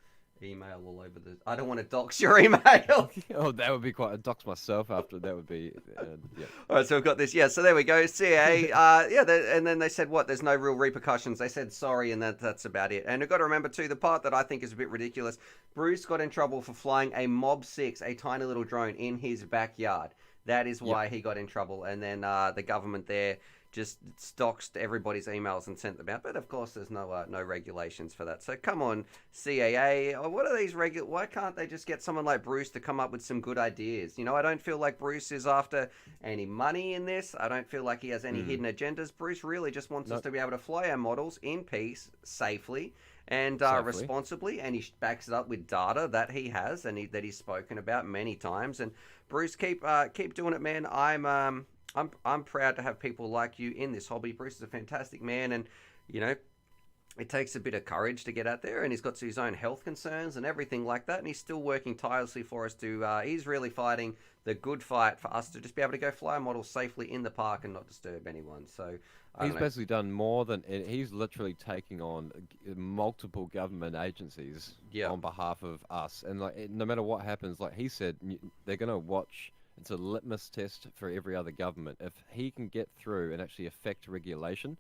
email all over the. I don't want to dox your email. Oh, that would be quite. I'd dox myself after. That would be. Yeah. All right, so we've got this. Yeah, so there we go. CA. And then they said what? There's no real repercussions. They said sorry, and that's about it. And we've got to remember too the part that I think is a bit ridiculous. Bruce got in trouble for flying a Mob 6, a tiny little drone, in his backyard. That is why he got in trouble. And then the government there just doxed everybody's emails and sent them out. But of course, there's no regulations for that. So come on, CAA. What are these Why can't they just get someone like Bruce to come up with some good ideas? You know, I don't feel like Bruce is after any money in this. I don't feel like he has any hidden agendas. Bruce really just wants us to be able to fly our models in peace, safely, and responsibly. And he backs it up with data that he has and that he's spoken about many times. And Bruce, keep doing it, man. I'm proud to have people like you in this hobby. Bruce is a fantastic man, and you know, it takes a bit of courage to get out there, and he's got his own health concerns and everything like that, and he's still working tirelessly for us to, he's really fighting the good fight for us to just be able to go fly models safely in the park and not disturb anyone. So he's basically done more than, he's literally taking on multiple government agencies on behalf of us, and like no matter what happens, like he said, they're going to watch. It's a litmus test for every other government. If he can get through and actually affect regulation,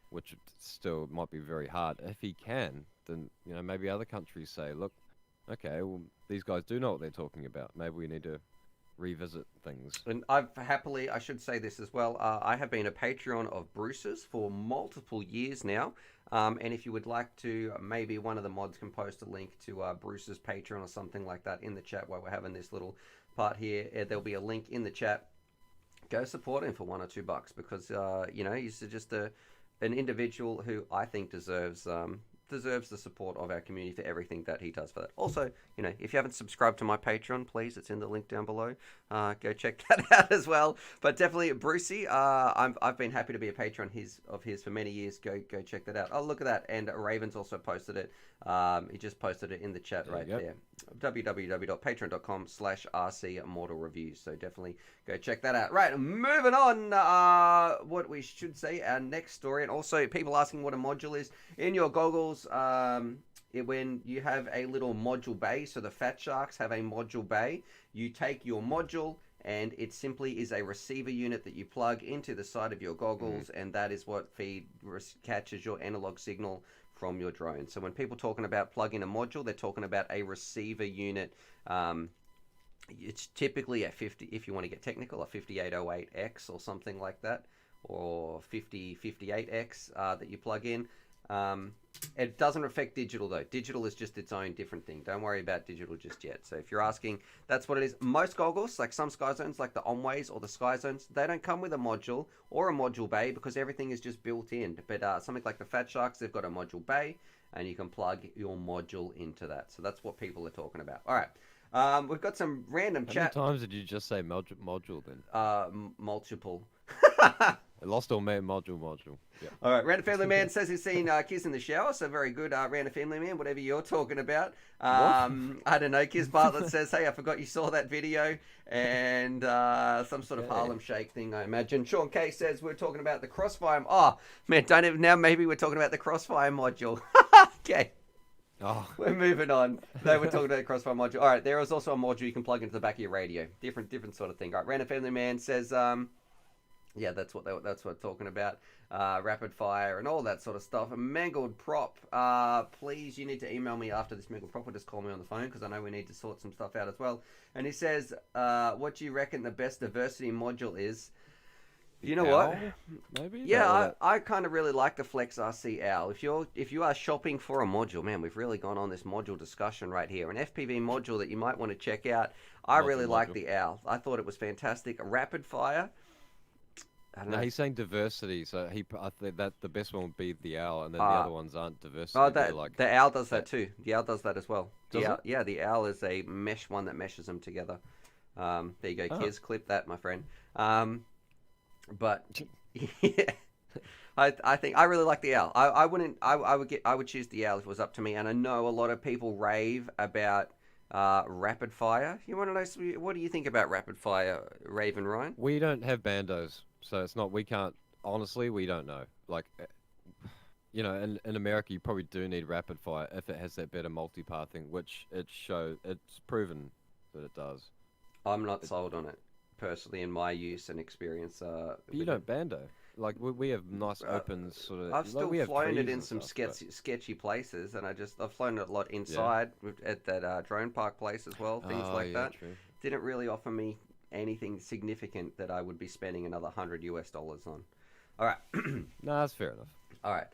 which still might be very hard, if he can, then you know maybe other countries say, look, okay, well these guys do know what they're talking about. Maybe we need to revisit things. And I should say this as well, I have been a Patreon of Bruce's for multiple years now. And if you would like to, maybe one of the mods can post a link to Bruce's Patreon or something like that in the chat while we're having this little part here. There'll be a link in the chat. Go support him for $1 or $2 because you know, he's just an individual who I think deserves the support of our community for everything that he does for that. Also, you know, if you haven't subscribed to my Patreon, please, it's in the link down below. Go check that out as well. But definitely, Brucey, I've been happy to be a patron of his for many years. Go check that out. Oh, look at that. And Raven's also posted it. He just posted it in the chat there. www.patreon.com/RC Mortal Reviews. So definitely go check that out. Right, moving on. What we should say, our next story, and also people asking what a module is in your goggles. When you have a little module bay, so the Fat Sharks have a module bay, you take your module and it simply is a receiver unit that you plug into the side of your goggles, and that is what catches your analog signal from your drone. So when people talking about plugging a module, they're talking about a receiver unit. It's typically a 50, if you want to get technical, a 5808X or something like that, or 5058X that you plug in. It doesn't affect digital though. Digital is just its own different thing. Don't worry about digital just yet. So if you're asking, that's what it is. Most goggles, like some Sky Zones, like the Onways or the Sky Zones, they don't come with a module or a module bay because everything is just built in. But something like the Fat Sharks, they've got a module bay and you can plug your module into that. So that's what people are talking about. All right. We've got some random chat. How many times did you just say module then? Multiple. I lost all man module. Yeah. All right, Random Family Man says he's seen Kiss in the shower, so very good, Random Family Man, whatever you're talking about. I don't know, Kiss Bartlett says, hey, I forgot you saw that video, and some sort of Harlem Shake thing, I imagine. Sean K says we're talking about the Crossfire. Oh, man, don't even, now maybe we're talking about the Crossfire module. Okay. Oh. We're moving on. They were talking about the Crossfire module. All right, there is also a module you can plug into the back of your radio. Different sort of thing. All right, Random Family Man says, yeah, that's what we're talking about. Rapid fire and all that sort of stuff. Mangled Prop, please, you need to email me after this Mangled Prop, or just call me on the phone because I know we need to sort some stuff out as well. And he says, what do you reckon the best diversity module is? You know what? Maybe. Yeah, I kind of really like the Flex RC Owl. If you are shopping for a module, man, we've really gone on this module discussion right here. An FPV module that you might want to check out. I really like the Owl. I thought it was fantastic. A rapid fire. No, he's saying diversity, so I think that the best one would be the Owl, and then the other ones aren't diversity. Oh, the Owl does that too. The Owl does that as well. Does it? Yeah, the Owl is a mesh one that meshes them together. There you go, Kiz. Clip that, my friend. But yeah, I think I really like the Owl. I would choose the Owl if it was up to me. And I know a lot of people rave about rapid fire. You want to know? What do you think about rapid fire, Raven Ryan? We don't have bandos, so it's not. We can't. Honestly, we don't know. Like, you know, in America, you probably do need rapid fire if it has that better multi-pathing, which it's proven that it does. I'm not sold on it personally in my use and experience. But you don't bando. Like we have nice open sort of. I've like, still we have flown it trees in and some stuff, sketchy places, and I've flown it a lot inside at that drone park place as well, things like that. True. Didn't really offer me anything significant that I would be spending another $100 on. All right. No, that's fair enough. All right.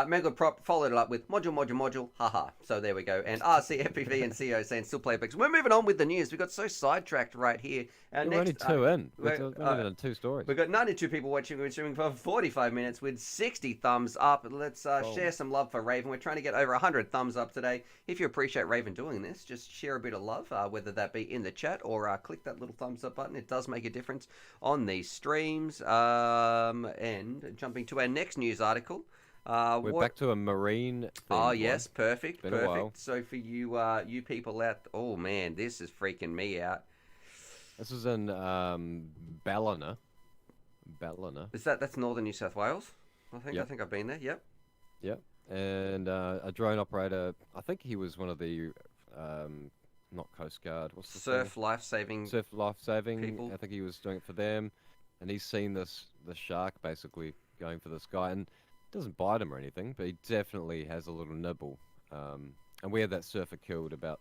Mega Prop followed it up with module, haha. So there we go. And RC, FPV, and CEO saying still play Apex. We're moving on with the news. We got so sidetracked right here. We're only two in. We're only done 2 stories. We've got 92 people watching. We're streaming for 45 minutes with 60 thumbs up. Let's share some love for Raven. We're trying to get over 100 thumbs up today. If you appreciate Raven doing this, just share a bit of love, whether that be in the chat or click that little thumbs up button. It does make a difference on these streams. And jumping to our next news article. We're back to a marine theme. Oh yes, perfect. Been a while. So for you you people out, oh man, this is freaking me out. This is in Ballina. That's northern New South Wales? I think Yep. I think I've been there. Yep. Yep. And a drone operator. I think he was one of the not Coast Guard. What's the Surf life-saving. Surf life-saving people. I think he was doing it for them, and he's seen the shark basically going for this guy, and doesn't bite him or anything, but he definitely has a little nibble. And we had that surfer killed about,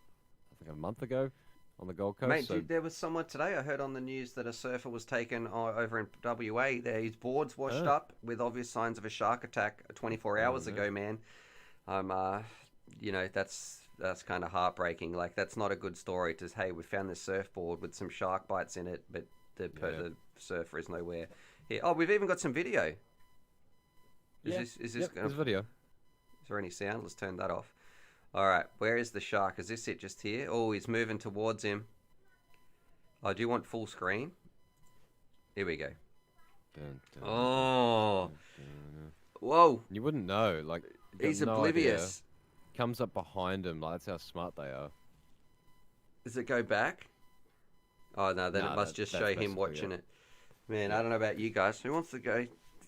I think, a month ago on the Gold Coast. Mate, so... dude, there was someone today, I heard on the news that a surfer was taken over in WA. His boards washed up with obvious signs of a shark attack 24 hours ago, man. You know, that's kind of heartbreaking. Like, that's not a good story to, hey, we found this surfboard with some shark bites in it, but the surfer is nowhere here. Oh, we've even got some video. Is this there's video. Is there any sound? Let's turn that off. All right, where is the shark? Is this it just here? Oh, he's moving towards him. I do want full screen. Here we go. Oh. Whoa. You wouldn't know. Like, He's no oblivious. idea. Comes up behind him. Like, that's how smart they are. Does it go back? Oh, no, then it must just show him watching it. Man, I don't know about you guys. Who wants to go?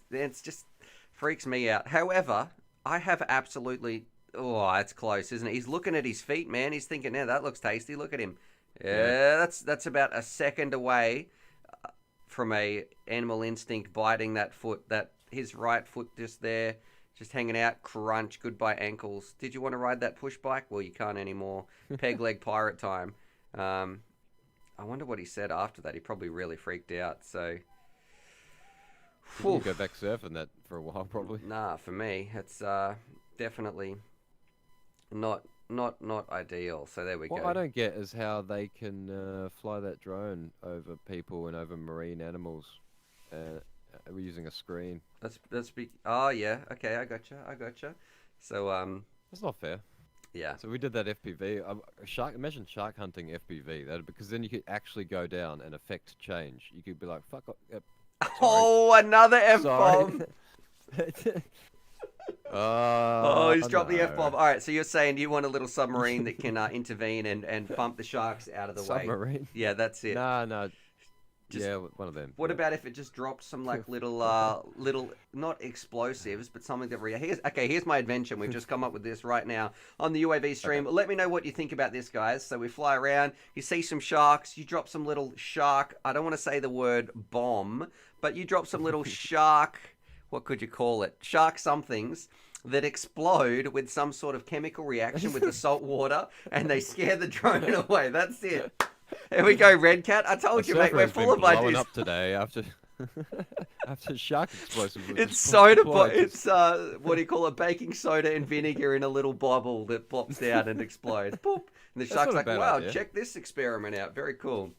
It's just freaks me out. However, I have absolutely... Oh, it's close, isn't it? He's looking at his feet, man. He's thinking, now that looks tasty. Look at him. Yeah, that's about a second away from a animal instinct biting that foot. His right foot just there, just hanging out. Crunch. Goodbye ankles. Did you want to ride that push bike? Well, you can't anymore. Peg leg pirate time. I wonder what he said after that. He probably really freaked out. So... You go back surfing that for a while, probably. Nah, for me, it's definitely not ideal. So there we go. What I don't get is how they can fly that drone over people and over marine animals. We're using a screen. That's big. Oh yeah, okay, I gotcha. So that's not fair. Yeah. So we did that FPV. Imagine shark hunting FPV. Because then you could actually go down and affect change. You could be like, fuck off. Oh, another F-bomb. He's dropped the F-bomb. All right, so you're saying you want a little submarine that can intervene and bump the sharks out of the way. Submarine? Yeah, that's it. No. Yeah, one of them. What about if it just dropped some like little not explosives, but something that here's my invention. We've just come up with this right now on the UAV stream. Okay. Let me know what you think about this, guys. So we fly around, you see some sharks, you drop some little shark. I don't want to say the word bomb, but you drop some little shark. What could you call it? Shark somethings that explode with some sort of chemical reaction with the salt water, and they scare the drone away. That's it. There we go, Red Cat. I told you, mate, we're full of ideas. Blowing up today after shark explosive. It's soda. It's what do you call it? Baking soda and vinegar in a little bubble that pops out and explodes. Boop. And the shark's like, "Wow, check this experiment out. Very cool."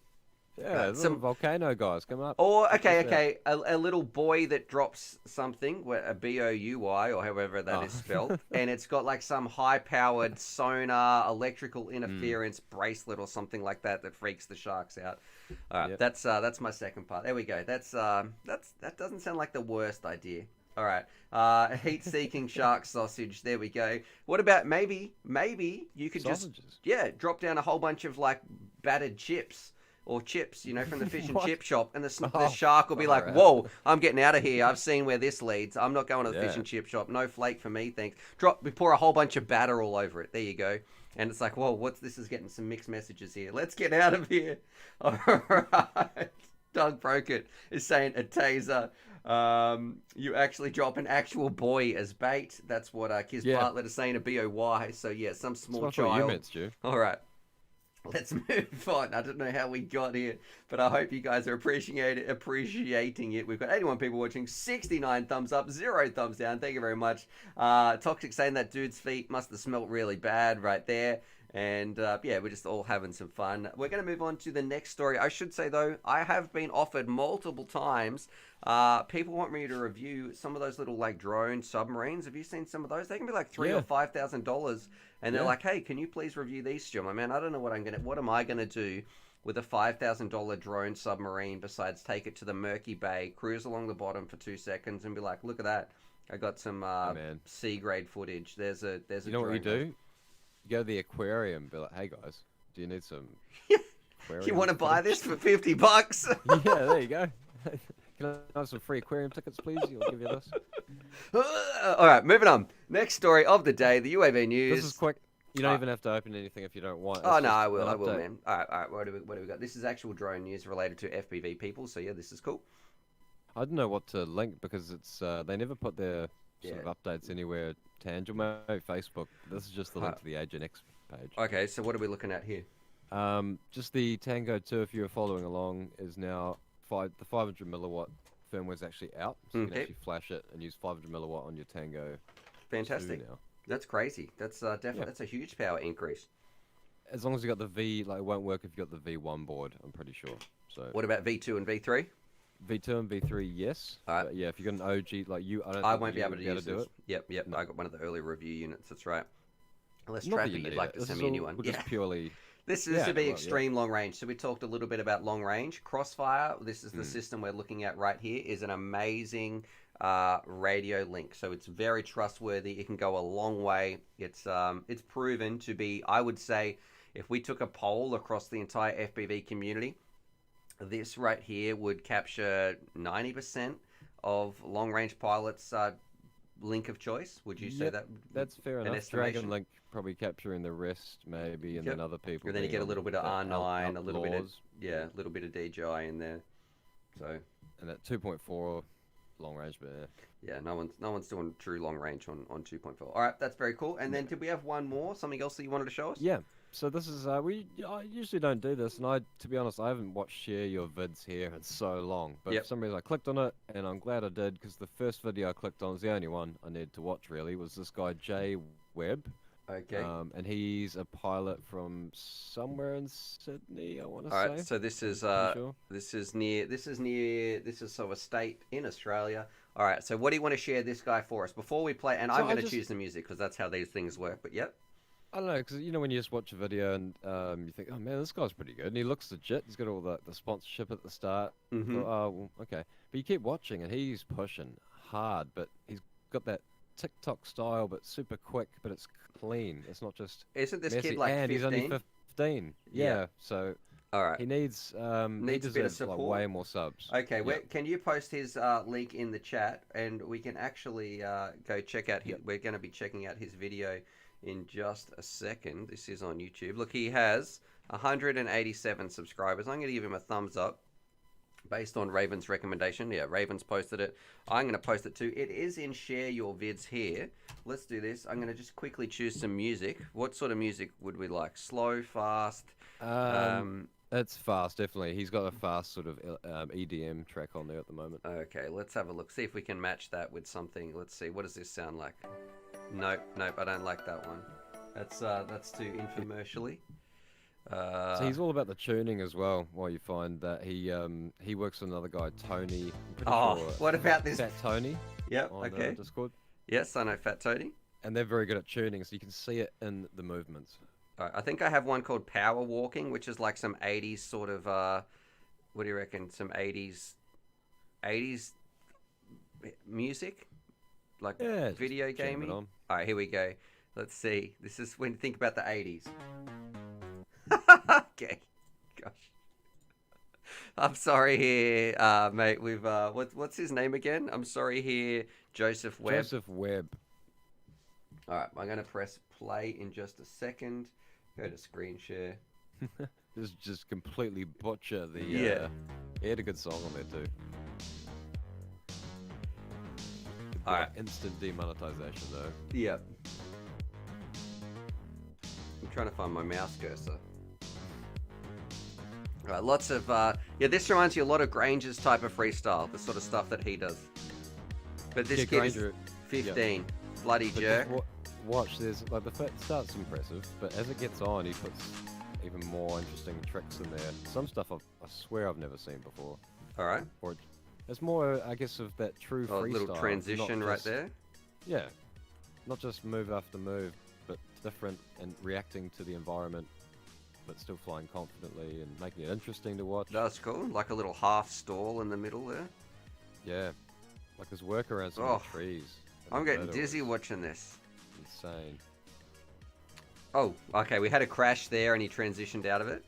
Yeah, some volcano guys come up. Or a little buoy that drops something, a BOUY or however that is spelled, and it's got like some high-powered sonar, electrical interference bracelet or something like that freaks the sharks out. All right, that's my second part. There we go. That doesn't sound like the worst idea. All right, heat-seeking shark sausage. There we go. What about maybe you could sausages? Drop down a whole bunch of like battered chips. or chips, you know, from the fish and What? chip shop, and the Oh, shark will be far like, out. "Whoa, I'm getting out of here. I've seen where this leads. I'm not going to the fish Yeah. and chip shop. No flake for me, thanks." We pour a whole bunch of batter all over it. There you go. And it's like, whoa, what's this? Is getting some mixed messages here. Let's get out of here. All right. Doug Brokett is saying a taser. You actually drop an actual boy as bait. That's what Kiz Bartlett is saying, a BOY. So yeah, some small That's what I thought child. you meant, Stu. All right. Let's move on. I don't know how we got here, but I hope you guys are appreciating it. We've got 81 people watching, 69 thumbs up, 0 thumbs down. Thank you very much. Toxic saying that dude's feet must have smelt really bad right there. And yeah, we're just all having some fun. We're going to move on to the next story. I should say, though, I have been offered multiple times. People want me to review some of those little like drone submarines. Have you seen some of those? They can be like $3,000 or $5,000. And they're like, hey, can you please review these, Stu? Man, I don't know what am I going to do with a $5,000 drone submarine besides take it to the murky bay, cruise along the bottom for 2 seconds and be like, look at that. I got some C grade footage. There's a You know what you do? You go to the aquarium, be like, hey guys, do you need some aquarium? You want to buy this for $50? Yeah, there you go. Can I have some free aquarium tickets, please? I'll give you this. All right, moving on. Next story of the day, the UAV news. This is quick. You don't even have to open anything if you don't want. Oh, It's no, just I will, an update. man. All right, what do we got? This is actual drone news related to FPV people, so yeah, this is cool. I don't know what to link because it's they never put their sort of updates anywhere tangible. Maybe Facebook. This is just the link to the Agent X page. Okay, so what are we looking at here? Just the Tango 2, if you're following along, is now the 500 milliwatt firmware is actually out, so you can actually flash it and use 500 milliwatt on your Tango. Fantastic. 2 now. That's crazy. That's definitely that's a huge power increase. As long as you got the V, like it won't work if you got the V1 board. I'm pretty sure. So. What about V2 and V3? V2 and V3, yes. Alright. But yeah, if you got an OG, like you, I won't be able to use do this. it. Yep. No. I got one of the early review units. That's right. Unless Not that Trappy, you you'd need like it. to This send is me a new all one. just purely. This is to be extreme long range. So we talked a little bit about long range. Crossfire, this is the system we're looking at right here, is an amazing radio link. So it's very trustworthy. It can go a long way. It's proven to be, I would say, if we took a poll across the entire FPV community, this right here would capture 90% of long range pilots' link of choice. Would you say that? That's fair enough. Estimation? Dragon Link probably capturing the rest, maybe, and then other people. And then you get a little bit of R9, a little bit of Outlaws. a little bit of DJI in there. So. And that 2.4 long range, but yeah, no one's doing true long range on 2.4. All right, that's very cool. And then did we have one more? Something else that you wanted to show us? yeah. So this is I usually don't do this, and to be honest, I haven't watched share your vids here in so long. But for some reason, I clicked on it, and I'm glad I did because the first video I clicked on was the only one I needed to watch. Really, was this guy Jay Webb. Okay. And he's a pilot from somewhere in Sydney, I want to say. All right, so this is sort of a state in Australia. All right, so what do you want to share this guy for us before we play? And I'm going to choose the music because that's how these things work. But yep. I don't know, because you know when you just watch a video and you think, oh man, this guy's pretty good, and he looks legit. He's got all the sponsorship at the start. Mm-hmm. Oh, well, okay. But you keep watching, and he's pushing hard, but he's got that TikTok style, but super quick, but it's clean. It's not just. Isn't this messy. kid like and 15? he's only 15. Yeah. So. All right. He needs a bit of support. Like, way more subs. Okay, can you post his link in the chat, and we can actually go check out. We're going to be checking out his video in just a second. This is on YouTube. Look, he has 187 subscribers. I'm going to give him a thumbs up based on Raven's recommendation. Yeah, Raven's posted it. I'm going to post it too. It is in share your vids here. Let's do this. I'm going to just quickly choose some music. What sort of music would we like? Slow, fast? It's fast, definitely. He's got a fast sort of EDM track on there at the moment. Okay, let's have a look. See if we can match that with something. Let's see. What does this sound like? Nope, I don't like that one. That's too infomercially. So he's all about the tuning as well. While you find that he works with another guy, Tony. What about this? Fat Tony. Yep. On Okay. Discord. Yes, I know Fat Tony. And they're very good at tuning, so you can see it in the movements. I think I have one called Power Walking, which is like some 80s sort of. What do you reckon? Some 80s music, like video gaming. All right, here we go. Let's see. This is when you think about the 80s. Okay. Gosh. I'm sorry here, mate. We've what's his name again? I'm sorry here, Joseph Webb. Joseph Webb. All right, I'm gonna press play in just a second. Go to screen share. This just completely butcher the. Yeah. He had a good song on there too. All right. Instant demonetization though. Yep. I'm trying to find my mouse cursor. All right, lots of yeah. This reminds you a lot of Granger's type of freestyle, the sort of stuff that he does. But this Yeah, kid is Granger, 15, bloody but jerk. just watch, there's like the start's impressive, but as it gets on, he puts even more interesting tricks in there. Some stuff I swear I've never seen before. All right. Or it's more, I guess, of that true Oh, a freestyle. little transition not right just- there. Yeah, not just move after move, but different and reacting to the environment, but still flying confidently and making it interesting to watch. That's cool. Like a little half stall in the middle there. Yeah, like his workarounds some Oh, of the trees. and I'm the getting photo dizzy was watching this. Insane. Oh, okay. We had a crash there, and he transitioned out of it.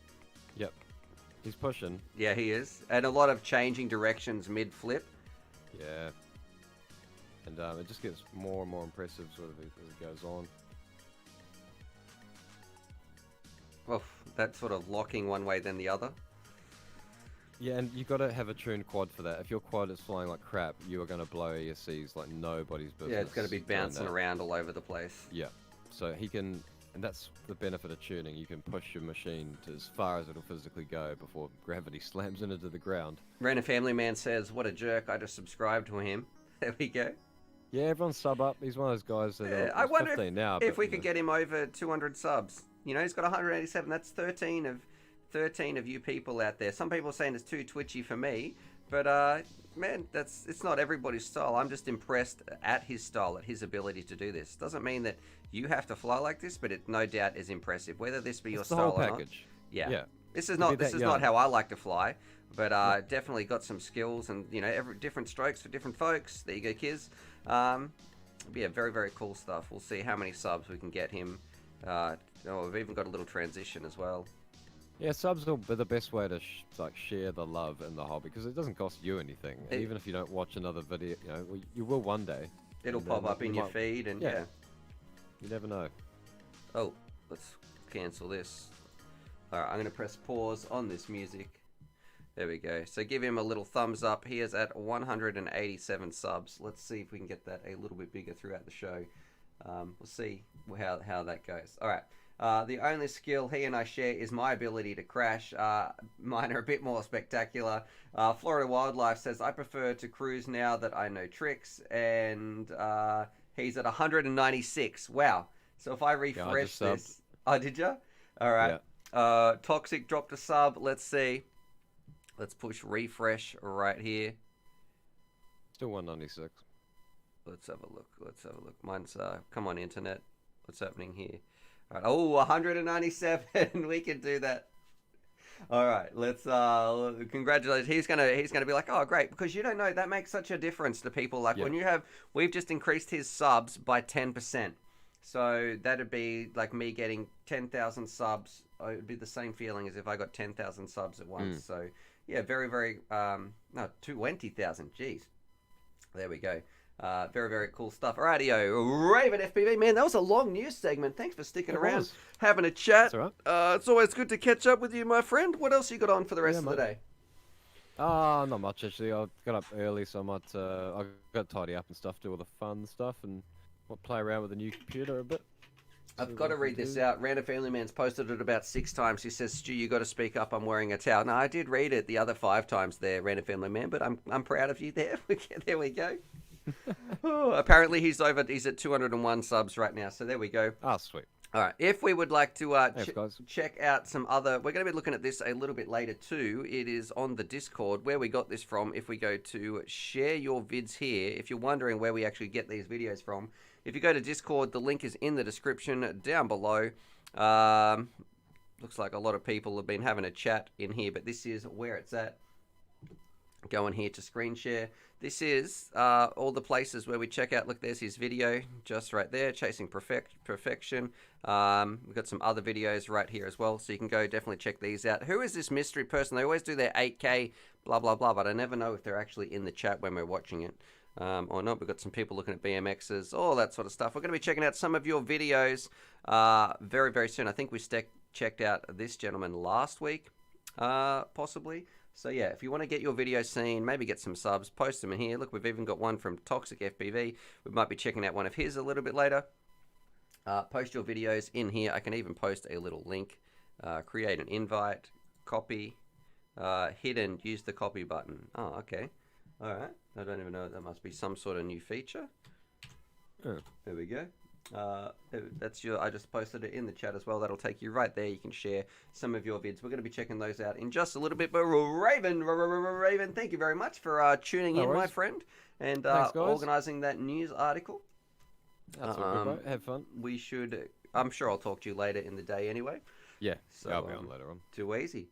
Yep, he's pushing. Yeah, he is, and a lot of changing directions mid-flip. Yeah, and it just gets more and more impressive sort of as it goes on. Oh, that sort of locking one way then the other. Yeah, and you got to have a tuned quad for that. If your quad is flying like crap, you are going to blow ASCs like nobody's business. Yeah, it's going to be doing bouncing that. around all over the place. Yeah, so he can, and that's the benefit of tuning. You can push your machine to as far as it'll physically go before gravity slams it into the ground. Random Family Man says, "What a jerk! I just subscribed to him." There we go. Yeah, everyone sub up. He's one of those guys that Yeah, are, I he's wonder 15 now. if but, we you could know, get him over 200 subs. You know, he's got 187. That's 13 of you people out there. Some people are saying it's too twitchy for me, but man, it's not everybody's style. I'm just impressed at his style, at his ability to do this. Doesn't mean that you have to fly like this, but it no doubt is impressive. Whether this be your it's the style whole or not. package. Yeah. Yeah. This is To not be this that is not young. how I like to fly, but definitely got some skills and different strokes for different folks. There you go, Kiz. Yeah, very very cool stuff. We'll see how many subs we can get him. We've even got a little transition as well. Yeah, subs will be the best way to share the love in the hobby because it doesn't cost you anything. And even if you don't watch another video, well, you will one day. It'll and pop then up in you your might- feed and yeah. yeah. You never know. Oh, let's cancel this. Alright, I'm going to press pause on this music. There we go. So give him a little thumbs up. He is at 187 subs. Let's see if we can get that a little bit bigger throughout the show. We'll see how that goes. Alright. The only skill he and I share is my ability to crash. Mine are a bit more spectacular. Florida Wildlife says, I prefer to cruise now that I know tricks. And he's at 196. Wow. So if I refresh just subbed. this... Oh, did you? All right. Toxic dropped a sub. Let's see. Let's push refresh right here. Still 196. Let's have a look. Mine's... come on, internet. What's happening here? All right. Oh, 197. We can do that. All right. Let's congratulate. He's gonna be like, oh, great, because you don't know that makes such a difference to people. Like when we've just increased his subs by 10%. So that'd be like me getting 10,000 subs. It would be the same feeling as if I got 10,000 subs at once. So yeah, very very no 20,000. Jeez. There we go. Very, very cool stuff. Rightio, Raven FPV. Man, that was a long news segment. Thanks for sticking around, was. having a chat. That's all right. It's always good to catch up with you, my friend. What else you got on for the rest of the mate. day? Not much actually. I got up early, so I might. I got to tidy up and stuff, do all the fun stuff, and play around with the new computer a bit. I've got to read this out. Random Family Man's posted it about 6 times. He says, Stu, you got to speak up. I'm wearing a towel. No, I did read it the other 5 times there, Random Family Man, but I'm proud of you there. There we go. Oh, apparently he's at 201 subs right now, so there we go. Ah, sweet. All right, if we would like to Thanks, guys. check out some other, we're going to be looking at this a little bit later too. It is on the Discord where we got this from. If we go to share your vids here, if you're wondering where we actually get these videos from, if you go to Discord, the link is in the description down below. Looks like a lot of people have been having a chat in here, but this is where it's at. Go in here to screen share. This is all the places where we check out. Look, there's his video just right there, Chasing Perfection. We've got some other videos right here as well, so you can go definitely check these out. Who is this mystery person? They always do their 8K, blah, blah, blah, but I never know if they're actually in the chat when we're watching it or not. We've got some people looking at BMXs, all that sort of stuff. We're going to be checking out some of your videos very, very soon. I think we checked out this gentleman last week, possibly. So yeah, if you want to get your video seen, maybe get some subs, post them in here. Look, we've even got one from Toxic FPV. We might be checking out one of his a little bit later. Post your videos in here. I can even post a little link. Create an invite, copy, hit and use the copy button. Oh, okay. All right. I don't even know. That must be some sort of new feature. Oh. There we go. That's your. I just posted it in the chat as well. That'll take you right there. You can share some of your vids. We're going to be checking those out in just a little bit. But Raven, thank you very much for tuning in, my friend, and organizing that news article. That's all good, mate. Have fun. We should. I'm sure I'll talk to you later in the day anyway. Yeah, so I'll be on later on. Too easy.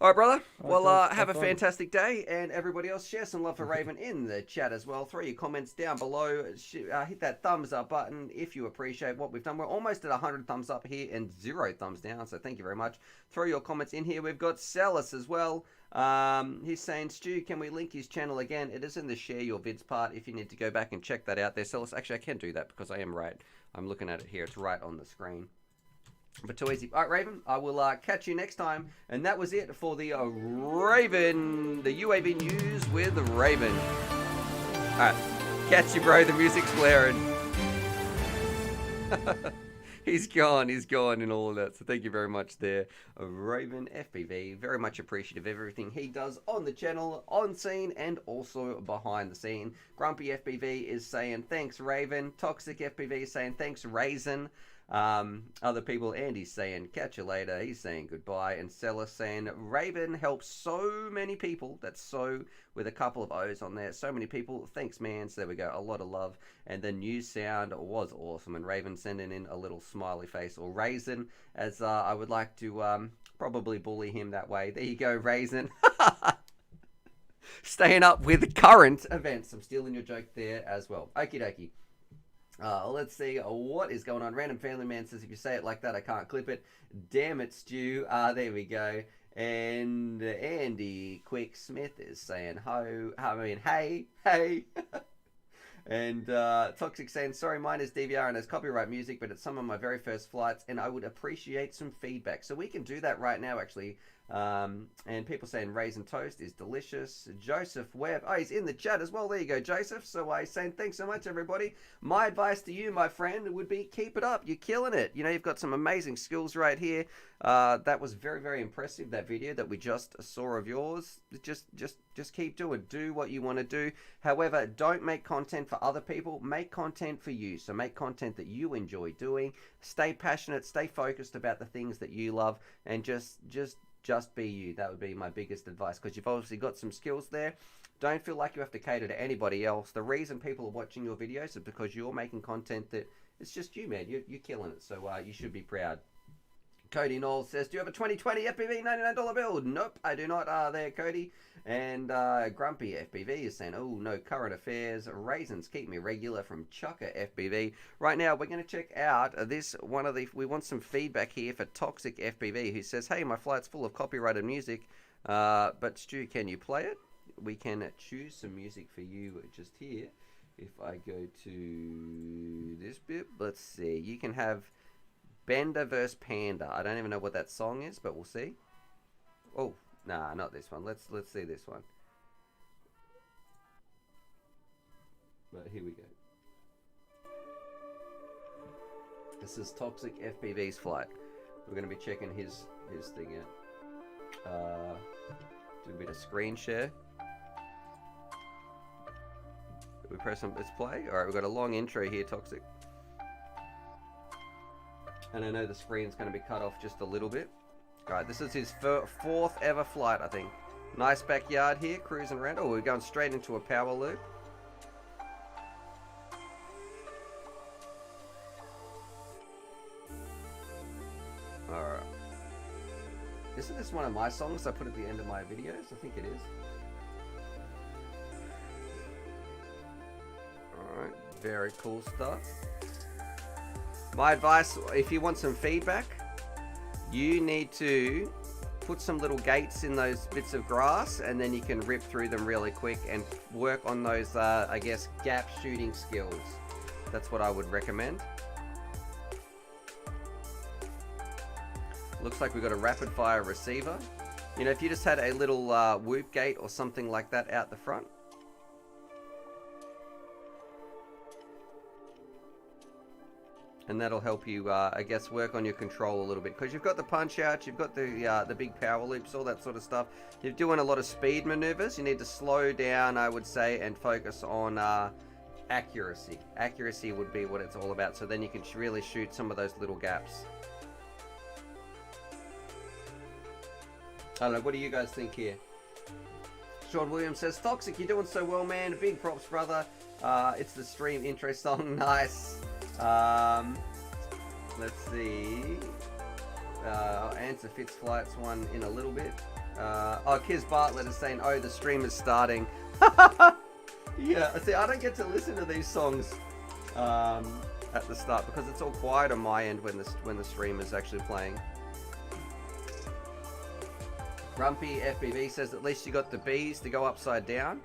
All right, brother. Well, have a fantastic day, and everybody else, share some love for Raven in the chat as well. Throw your comments down below. Hit that thumbs up button if you appreciate what we've done. We're almost at 100 thumbs up here and 0 thumbs down, so thank you very much. Throw your comments in here. We've got Celis as well. He's saying, Stu, can we link his channel again? It is in the share your vids part if you need to go back and check that out there. Celis, actually, I can do that because I am right. I'm looking at it here. It's right on the screen. But too easy. All right, Raven, I will catch you next time. And that was it for the Raven, the UAV news with Raven. All right, catch you, bro. The music's blaring. He's gone and all of that. So thank you very much there, Raven FPV. Very much appreciative of everything he does on the channel, on scene, and also behind the scene. Grumpy FPV is saying, thanks, Raven. Toxic FPV is saying, thanks, Raisin. Other people, Andy's saying catch you later, he's saying goodbye, and Celis saying Raven helps so many people. That's so with a couple of O's on there. So many people, thanks man. So there we go, a lot of love. And the news sound was awesome, and Raven sending in a little smiley face, or Raisin, as I would like to probably bully him that way. There you go, Raisin. Staying up with current events. I'm stealing your joke there as well. Okie dokie. Let's see what is going on. Random Family Man says, if you say it like that, I can't clip it. Damn it, Stu. There we go. And Andy Quick Smith is saying, hey. And Toxic saying, sorry, mine is DVR and has copyright music, but it's some of my very first flights, and I would appreciate some feedback. So we can do that right now, actually. And people saying raisin toast is delicious. Joseph Webb, oh, he's in the chat as well. There you go, Joseph. So he's saying thanks so much, everybody. My advice to you, my friend, would be keep it up. You're killing it. You know, you've got some amazing skills right here. That was very, very impressive, that video that we just saw of yours. Just keep doing. Do what you want to do. However, don't make content for other people. Make content for you. So make content that you enjoy doing. Stay passionate. Stay focused about the things that you love, and just be you. That would be my biggest advice, because you've obviously got some skills there. Don't feel like you have to cater to anybody else. The reason people are watching your videos is because you're making content that it's just you, man. You're killing it. So you should be proud. Cody Knowles says, do you have a 2020 FPV $99 bill? Nope, I do not. There, Cody. And Grumpy FPV is saying, oh, no current affairs. Raisins keep me regular from Chucker FPV. Right now, we're going to check out this one of the... We want some feedback here for Toxic FPV, who says, hey, my flight's full of copyrighted music, but Stu, can you play it? We can choose some music for you just here. If I go to this bit, let's see. You can have Bender vs. Panda. I don't even know what that song is, but we'll see. Oh, nah, not this one. Let's see this one. But here we go. This is Toxic FPV's flight. We're going to be checking his thing out. Do a bit of screen share. We press on, let's play. Alright, we've got a long intro here, Toxic. And I know the screen's going to be cut off just a little bit. Alright, this is his fourth ever flight, I think. Nice backyard here, cruising around. Oh, we're going straight into a power loop. Alright. Isn't this one of my songs I put at the end of my videos? I think it is. Very cool stuff. My advice, if you want some feedback, you need to put some little gates in those bits of grass, and then you can rip through them really quick and work on those, I guess, gap shooting skills. That's what I would recommend. Looks like we've got a rapid fire receiver. You know, if you just had a little whoop gate or something like that out the front. And that'll help you, I guess, work on your control a little bit. Because you've got the punch out, you've got the big power loops, all that sort of stuff. You're doing a lot of speed maneuvers. You need to slow down, I would say, and focus on accuracy. Accuracy would be what it's all about. So then you can really shoot some of those little gaps. I don't know, what do you guys think here? Sean Williams says, Toxic, you're doing so well, man. Big props, brother. It's the stream intro song. Nice. Let's see. I'll answer Fitzflight's one in a little bit. Oh, Kiz Bartlett is saying, oh, the stream is starting. Yeah, see, I don't get to listen to these songs at the start because it's all quiet on my end when the stream is actually playing. Grumpy FPV says, at least you got the bees to go upside down.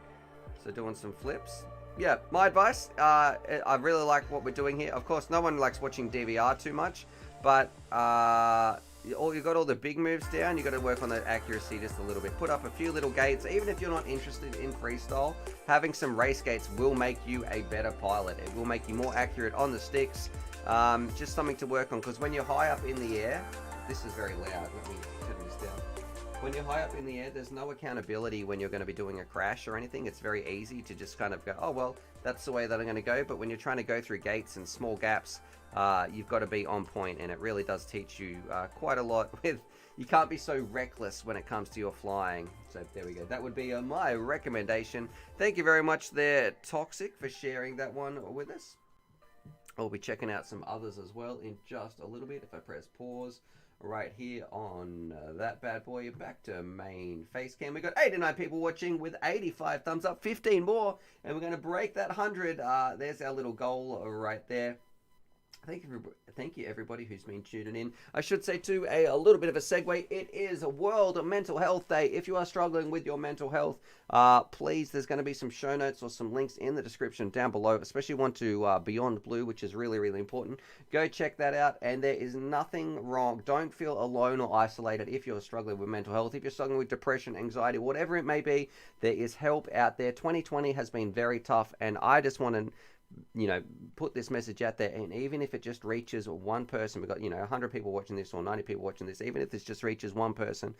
So doing some flips. Yeah, my advice, I really like what we're doing here. Of course, no one likes watching DVR too much, but you got all the big moves down. You got to work on the accuracy just a little bit. Put up a few little gates. Even if you're not interested in freestyle, having some race gates will make you a better pilot. It will make you more accurate on the sticks. Just something to work on, because when you're high up in the air, this is very loud. Let me turn this down. When you're high up in the air, there's no accountability when you're going to be doing a crash or anything. It's very easy to just kind of go, oh, well, that's the way that I'm going to go. But when you're trying to go through gates and small gaps, you've got to be on point, and it really does teach you quite a lot. You can't be so reckless when it comes to your flying. So there we go. That would be my recommendation. Thank you very much there, Toxic, for sharing that one with us. I'll be checking out some others as well in just a little bit. If I press pause right here on that bad boy, back to main face cam. We got 89 people watching with 85 thumbs up, 15 more, and we're going to break that 100. There's our little goal right there. Thank you everybody who's been tuning in. I should say too, a little bit of a segue. It is World Mental Health Day. If you are struggling with your mental health, please, there's going to be some show notes or some links in the description down below, especially one to Beyond Blue, which is really, really important. Go check that out, and there is nothing wrong. Don't feel alone or isolated if you're struggling with mental health. If you're struggling with depression, anxiety, whatever it may be, there is help out there. 2020 has been very tough, and I just want to put this message out there, and even if it just reaches one person, we've got 100 people watching this or 90 people watching this, even if this just reaches one person,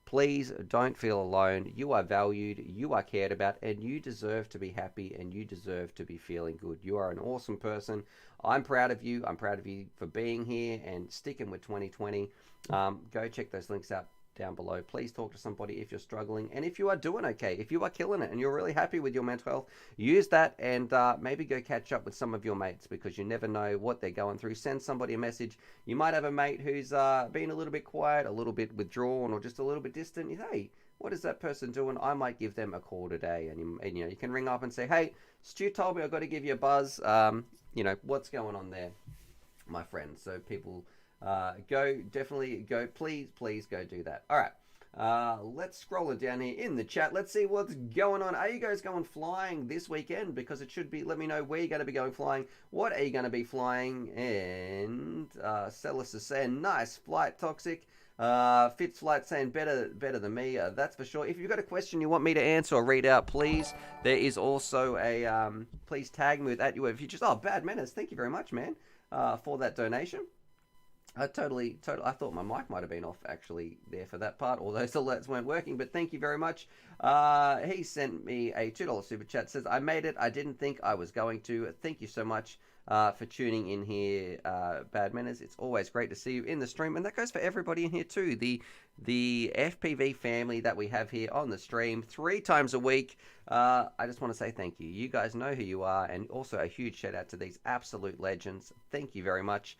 please don't feel alone. You are valued, you are cared about, and you deserve to be happy, and you deserve to be feeling good. You are an awesome person. I'm proud of you. I'm proud of you for being here and sticking with 2020. Go check those links out down below. Please talk to somebody if you're struggling, and if you are doing okay, if you are killing it and you're really happy with your mental health, use that, and maybe go catch up with some of your mates, because you never know what they're going through. Send somebody a message. You might have a mate who's been a little bit quiet, a little bit withdrawn, or just a little bit distant. Hey, what is that person doing? I might give them a call today, and you can ring up and say, hey, Stu told me I've got to give you a buzz. What's going on there, my friend? So people, definitely go, please go do that. All right, let's scroll it down here in the chat. Let's see what's going on. Are you guys going flying this weekend? Because it should be, let me know where you're going to be going flying. What are you going to be flying? And Celis is saying, nice flight, Toxic. Fitz Flight saying better than me, that's for sure. If you've got a question you want me to answer or read out, please, there is also a please tag me with @UAVNEWS. Oh, Bad Manners, thank you very much, man, for that donation. I totally, I thought my mic might have been off actually there for that part, although those alerts weren't working, but thank you very much. He sent me a $2 super chat, says, I made it, I didn't think I was going to. Thank you so much for tuning in here, Bad Manners. It's always great to see you in the stream, and that goes for everybody in here too. The FPV family that we have here on the stream 3 times a week. I just want to say thank you. You guys know who you are, and also a huge shout out to these absolute legends. Thank you very much.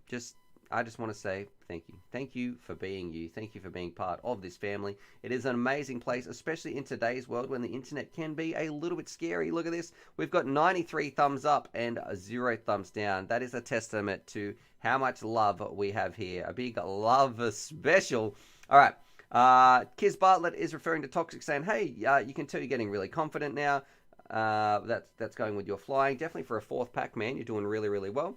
Just I just want to say thank you. Thank you for being you. Thank you for being part of this family. It is an amazing place, especially in today's world when the internet can be a little bit scary. Look at this. We've got 93 thumbs up and 0 thumbs down. That is a testament to how much love we have here. A big love special. All right. Kiz Bartlett is referring to Toxic, saying, hey, you can tell you're getting really confident now. That's going with your flying. Definitely for a 4th pack, man. You're doing really, really well.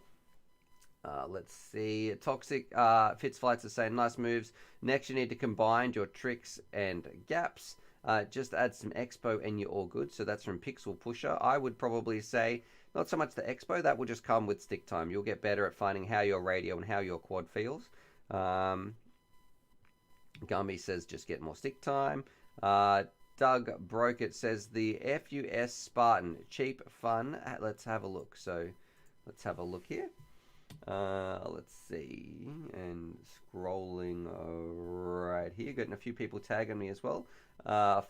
Let's see. Toxic Fitz Flights is saying, nice moves. Next, you need to combine your tricks and gaps. Just add some expo and you're all good. So that's from Pixel Pusher. I would probably say not so much the expo. That will just come with stick time. You'll get better at finding how your radio and how your quad feels. Gumby says just get more stick time. Doug Broke It says the FUS Spartan, cheap, fun. Let's have a look. So let's have a look here. Let's see, and scrolling right here, getting a few people tagging me as well.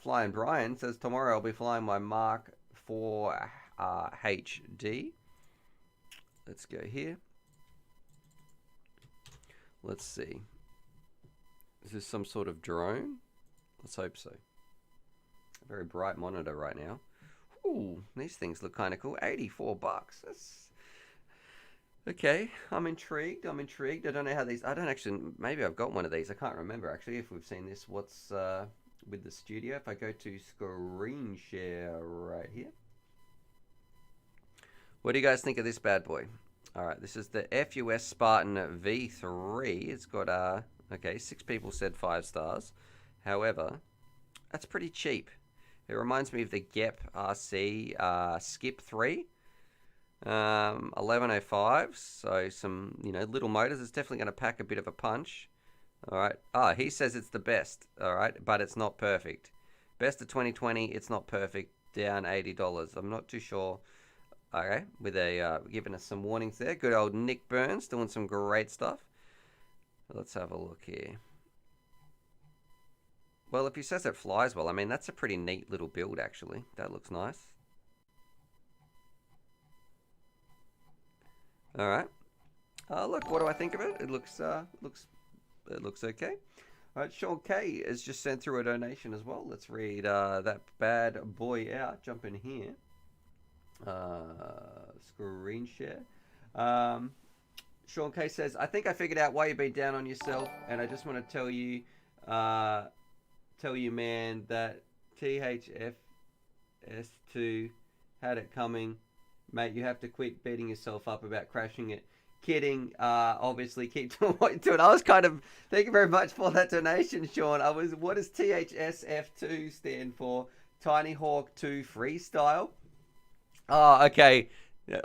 Flying Brian says tomorrow I'll be flying my Mark 4 HD. Let's go here. Let's see. Is this some sort of drone? Let's hope so. A very bright monitor right now. Ooh, these things look kind of cool. $84. That's okay. I'm intrigued. I don't know how these. I don't actually. Maybe I've got one of these. I can't remember actually if we've seen this. What's with the studio? If I go to screen share right here. What do you guys think of this bad boy? All right, this is the FUS Spartan V3. It's got okay, 6 people said 5 stars. However, that's pretty cheap. It reminds me of the GEP RC Skip 3. 1105, so some, little motors. It's definitely going to pack a bit of a punch. All right. He says it's the best. All right, but it's not perfect. Best of 2020. It's not perfect. Down $80. I'm not too sure. Okay, with a giving us some warnings there. Good old Nick Burns doing some great stuff. Let's have a look here. Well, if he says it flies well, I mean that's a pretty neat little build actually. That looks nice. All right. Look, what do I think of it? It looks okay. All right, Sean K has just sent through a donation as well. Let's read that bad boy out. Jump in here. Screen share. Sean K says, I think I figured out why you've been down on yourself, and I just want to tell you, man, that THFS2 had it coming. Mate, you have to quit beating yourself up about crashing it. Kidding. Obviously, keep doing what you're doing. I was kind of, thank you very much for that donation, Sean. What does THSF2 stand for? Tiny Hawk 2 Freestyle? Oh, okay.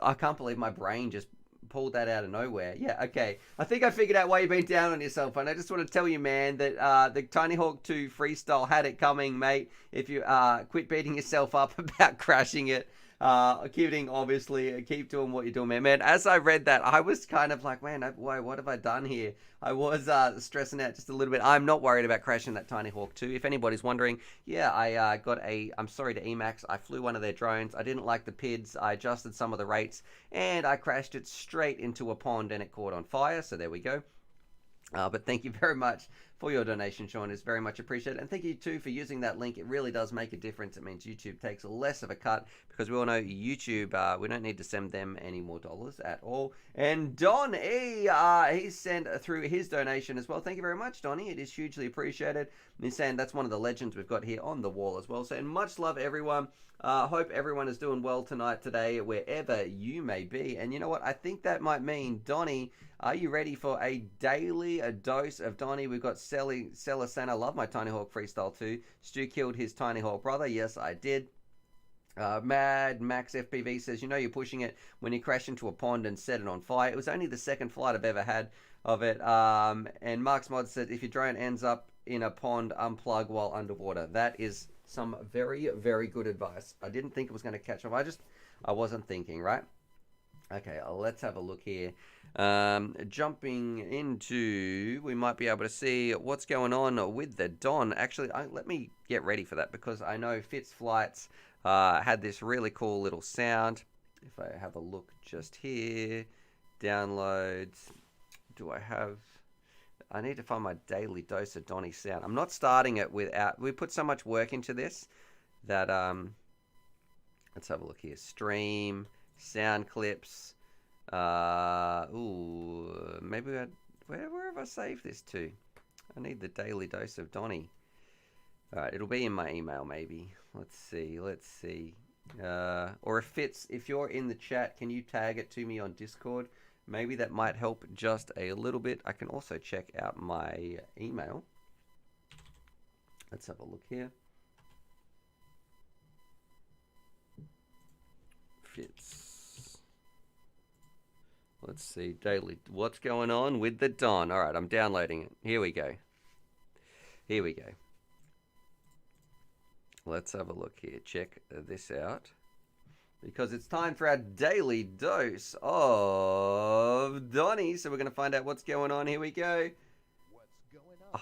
I can't believe my brain just pulled that out of nowhere. Yeah, okay. I think I figured out why you've been down on yourself, and I just want to tell you, man, that the Tiny Hawk 2 Freestyle had it coming, mate. If you quit beating yourself up about crashing it. Kidding, obviously. Keep doing what you're doing, man. Man, as I read that, I was kind of like, man, what have I done here? I was stressing out just a little bit. I'm not worried about crashing that Tiny Hawk 2. If anybody's wondering, yeah, I got I'm sorry to Emacs. I flew one of their drones. I didn't like the PIDs. I adjusted some of the rates, and I crashed it straight into a pond, and it caught on fire. So there we go. But thank you very much for your donation, Sean. It's very much appreciated. And thank you, too, for using that link. It really does make a difference. It means YouTube takes less of a cut because we all know YouTube, we don't need to send them any more dollars at all. And Don E, he sent through his donation as well. Thank you very much, Donnie. It is hugely appreciated. And he's saying that's one of the legends we've got here on the wall as well. Saying much love, everyone. Hope everyone is doing well today, wherever you may be. And you know what? I think that might mean, Donnie, are you ready for a daily dose of Donnie? We've got Celisana. I love my Tiny Hawk Freestyle too. Stu killed his Tiny Hawk brother. Yes, I did. Mad Max FPV says, you know you're pushing it when you crash into a pond and set it on fire. It was only the second flight I've ever had of it. And Mark's Mod said, if your drone ends up in a pond, unplug while underwater. That is some very, very good advice. I didn't think it was going to catch on. I wasn't thinking, right? Okay, let's have a look here. Jumping into, we might be able to see what's going on with the Don. Actually, let me get ready for that because I know Fitz Flights had this really cool little sound. If I have a look just here, downloads, do I have? I need to find my daily dose of Donny sound. I'm not starting it without. We put so much work into this that let's have a look here. Stream, sound clips. Ooh, maybe where have I saved this to? I need the daily dose of Donny. All right, it'll be in my email maybe. Let's see. Or if you're in the chat, can you tag it to me on Discord? Maybe that might help just a little bit. I can also check out my email. Let's have a look here. Fits. Let's see, daily. What's going on with the Don? All right, I'm downloading it. Here we go. Let's have a look here. Check this out. Because it's time for our daily dose of Donny. So we're going to find out what's going on. Here we go. What's going on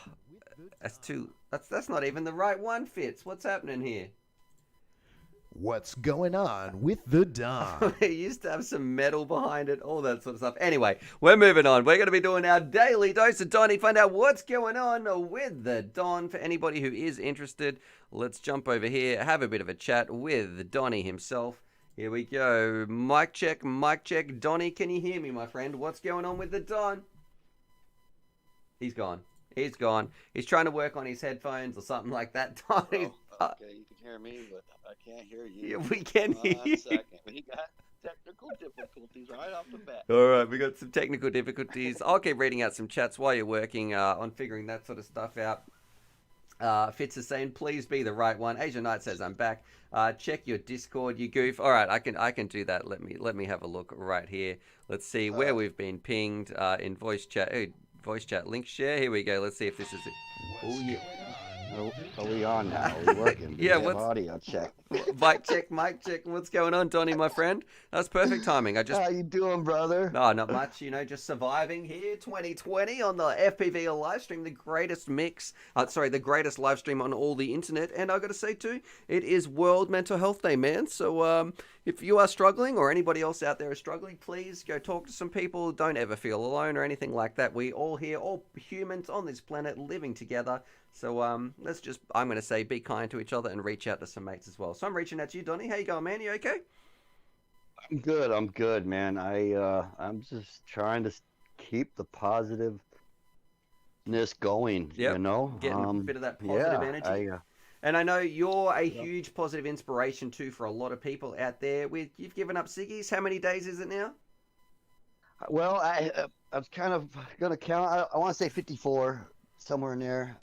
that's not even the right one, Fitz. What's happening here? What's going on with the Don? It used to have some metal behind it, all that sort of stuff. Anyway, we're moving on. We're going to be doing our daily dose of Donny. Find out what's going on with the Don. For anybody who is interested, let's jump over here, have a bit of a chat with Donny himself. Here we go. Mic check, Donny, can you hear me, my friend? What's going on with the Don? He's gone. He's trying to work on his headphones or something like that. Donny. Oh, okay, you can hear me, but I can't hear you. Yeah, we can hear you. We got technical difficulties right off the bat. All right, we got some technical difficulties. I'll keep reading out some chats while you're working on figuring that sort of stuff out. Fitz is saying, please be the right one. Asian Knight says, I'm back. Check your Discord, you goof. All right, I can do that. Let me have a look right here. Let's see where we've been pinged in voice chat. Oh, voice chat link share. Here we go. Let's see if this is it. Oh yeah. Are we on now? Are we working? Yeah, what's audio check? Mic check. What's going on, Donny, my friend? That's perfect timing. How you doing, brother? No, not much. Just surviving here, 2020 on the FPV live stream, the greatest live stream on all the internet. And I got to say too, it is World Mental Health Day, man. So if you are struggling or anybody else out there is struggling, please go talk to some people. Don't ever feel alone or anything like that. We all here, all humans on this planet living together. So let's just, I'm going to say, be kind to each other and reach out to some mates as well. So I'm reaching out to you, Donny. How you going, man? You okay? I'm good, man. I'm just trying to keep the positiveness going, Yep. you know? Getting a bit of that positive energy. And I know you're a huge positive inspiration too for a lot of people out there. You've given up ciggies. How many days is it now? Well, I was kind of going to count. I want to say 54. Somewhere in there.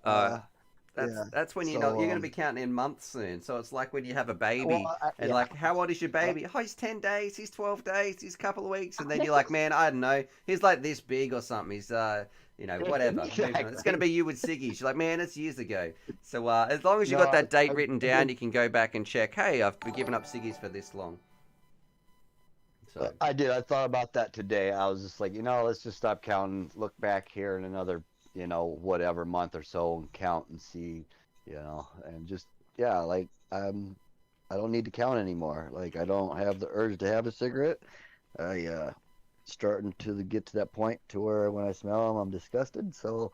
That's when you're going to be counting in months soon. So it's like when you have a baby like, how old is your baby? Oh, he's 10 days, he's 12 days, he's a couple of weeks. And then you're like, man, I don't know. He's like this big or something. He's, whatever. Exactly. It's going to be you with ciggies. You're like, man, it's years ago. So as long as you got that date written down, you can go back and check, hey, I've been giving up ciggies for this long. So I did. I thought about that today. I was just like, let's just stop counting, look back here in another whatever month or so and count and see, and just, like, I don't need to count anymore. Like, I don't have the urge to have a cigarette. Starting to get to that point to where when I smell them, I'm disgusted. So,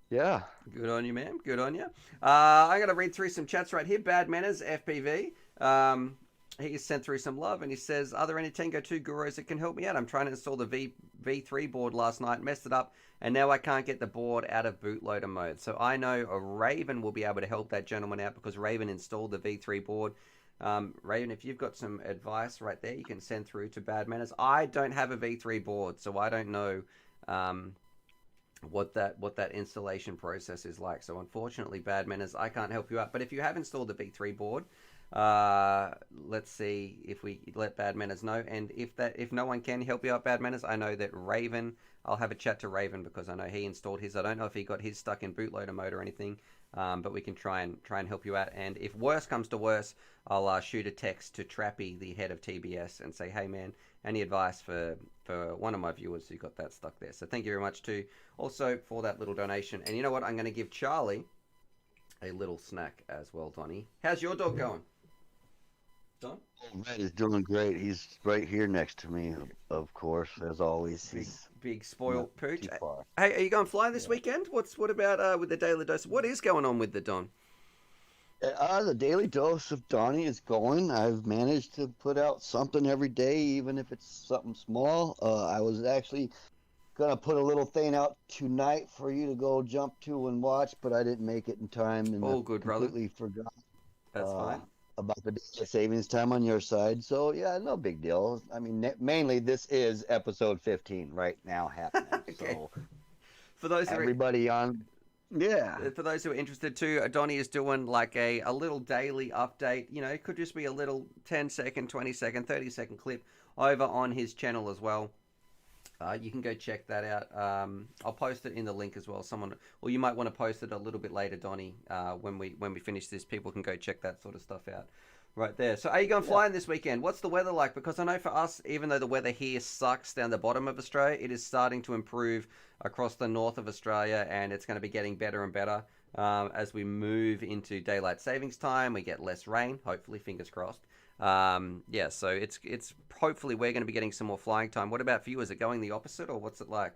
yeah. Good on you, man. Good on you. I'm going to read through some chats right here. Bad Manners, FPV. He sent through some love and he says, are there any Tango 2 gurus that can help me out? I'm trying to install the V3 board last night, messed it up, and now I can't get the board out of bootloader mode. So I know a Raven will be able to help that gentleman out because Raven installed the V3 board. Raven, if you've got some advice right there, you can send through to Bad Manners. I don't have a V3 board, so I don't know what that installation process is like. So unfortunately, Bad Manners, I can't help you out. But if you have installed the V3 board, let's see if we let Bad Manners know, and if no one can help you out, Bad Manners, I know that Raven, I'll have a chat to Raven because I know he installed his. I don't know if he got his stuck in bootloader mode or anything, but we can try and help you out. And if worse comes to worse, I'll shoot a text to Trappy, the head of TBS, and say, hey man, any advice for one of my viewers who got that stuck there. So thank you very much too, also for that little donation. And you know what, I'm going to give Charlie a little snack as well, Donny. How's your dog going? Don? Oh, Red is doing great. He's right here next to me, of course, as always. Big, He's big not spoiled pooch. too far. Hey, are you going flying this Yeah. weekend? What about with the Daily Dose? What is going on with the Don? The daily dose of Donnie is going. I've managed to put out something every day, even if it's something small. I was actually gonna put a little thing out tonight for you to go jump to and watch, but I didn't make it in time, and I All good, brother. completely forgot That's uh, fine. about the daylight savings time on your side. So yeah, no big deal. I mean, mainly this is episode 15 right now happening. Okay. So For those who are everybody on, yeah. For those who are interested too, Donnie is doing like a little daily update. You know, it could just be a little 10-second, 20-second, 30-second clip over on his channel as well. You can go check that out. I'll post it in the link as well. Or you might want to post it a little bit later, Donnie. When we finish this, people can go check that sort of stuff out. Right there. So are you going flying this weekend? What's the weather like? Because I know for us, even though the weather here sucks down the bottom of Australia, it is starting to improve across the north of Australia, and it's going to be getting better and better as we move into daylight savings time. We get less rain, hopefully, fingers crossed. Yeah, so it's hopefully we're going to be getting some more flying time. What about for you? Is it going the opposite, or what's it like?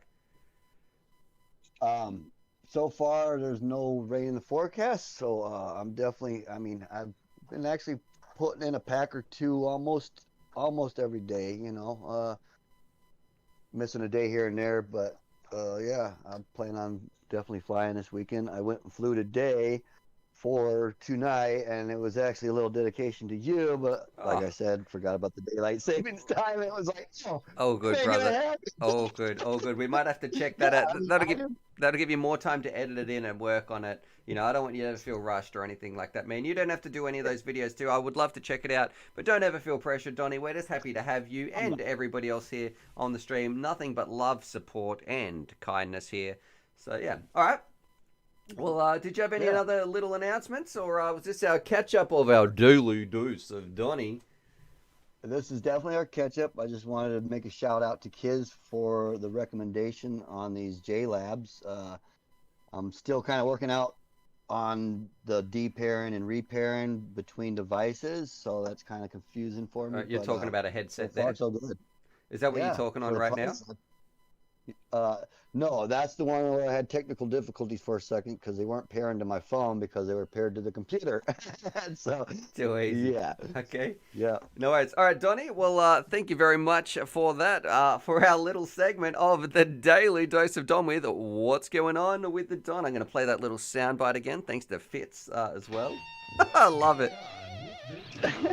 So far, there's no rain in the forecast, so I'm definitely. I mean, I've been actually putting in a pack or two almost every day. You know, missing a day here and there, but yeah, I'm planning on definitely flying this weekend. I went and flew today for tonight, and it was actually a little dedication to you, but like I said, forgot about the daylight savings time. It was like, Oh, good, ain't gonna brother. happen. Oh, good. Oh, good. We might have to check that Yeah, out. I mean, That'll give you more time to edit it in and work on it. You know, I don't want you to ever feel rushed or anything like that, man. You don't have to do any of those videos too. I would love to check it out, but don't ever feel pressured, Donnie. We're just happy to have you and everybody else here on the stream. Nothing but love, support, and kindness here. So yeah. All right. Well, did you have any other little announcements, or was this our catch-up of our daily dose of Donnie? This is definitely our catch up. I just wanted to make a shout out to Kiz for the recommendation on these J Labs. I'm still kind of working out on the de-pairing and repairing between devices, so that's kind of confusing for me. You're talking about a headset so far, there. so good. Is that what you're talking on right now? No, that's the one where I had technical difficulties for a second because they weren't pairing to my phone because they were paired to the computer. So Too easy. yeah. Okay. Yeah. No worries. All right, Donnie. Well, thank you very much for that. For our little segment of the Daily Dose of Don with What's Going On with the Don. I'm going to play that little soundbite again, thanks to Fitz as well. I love it.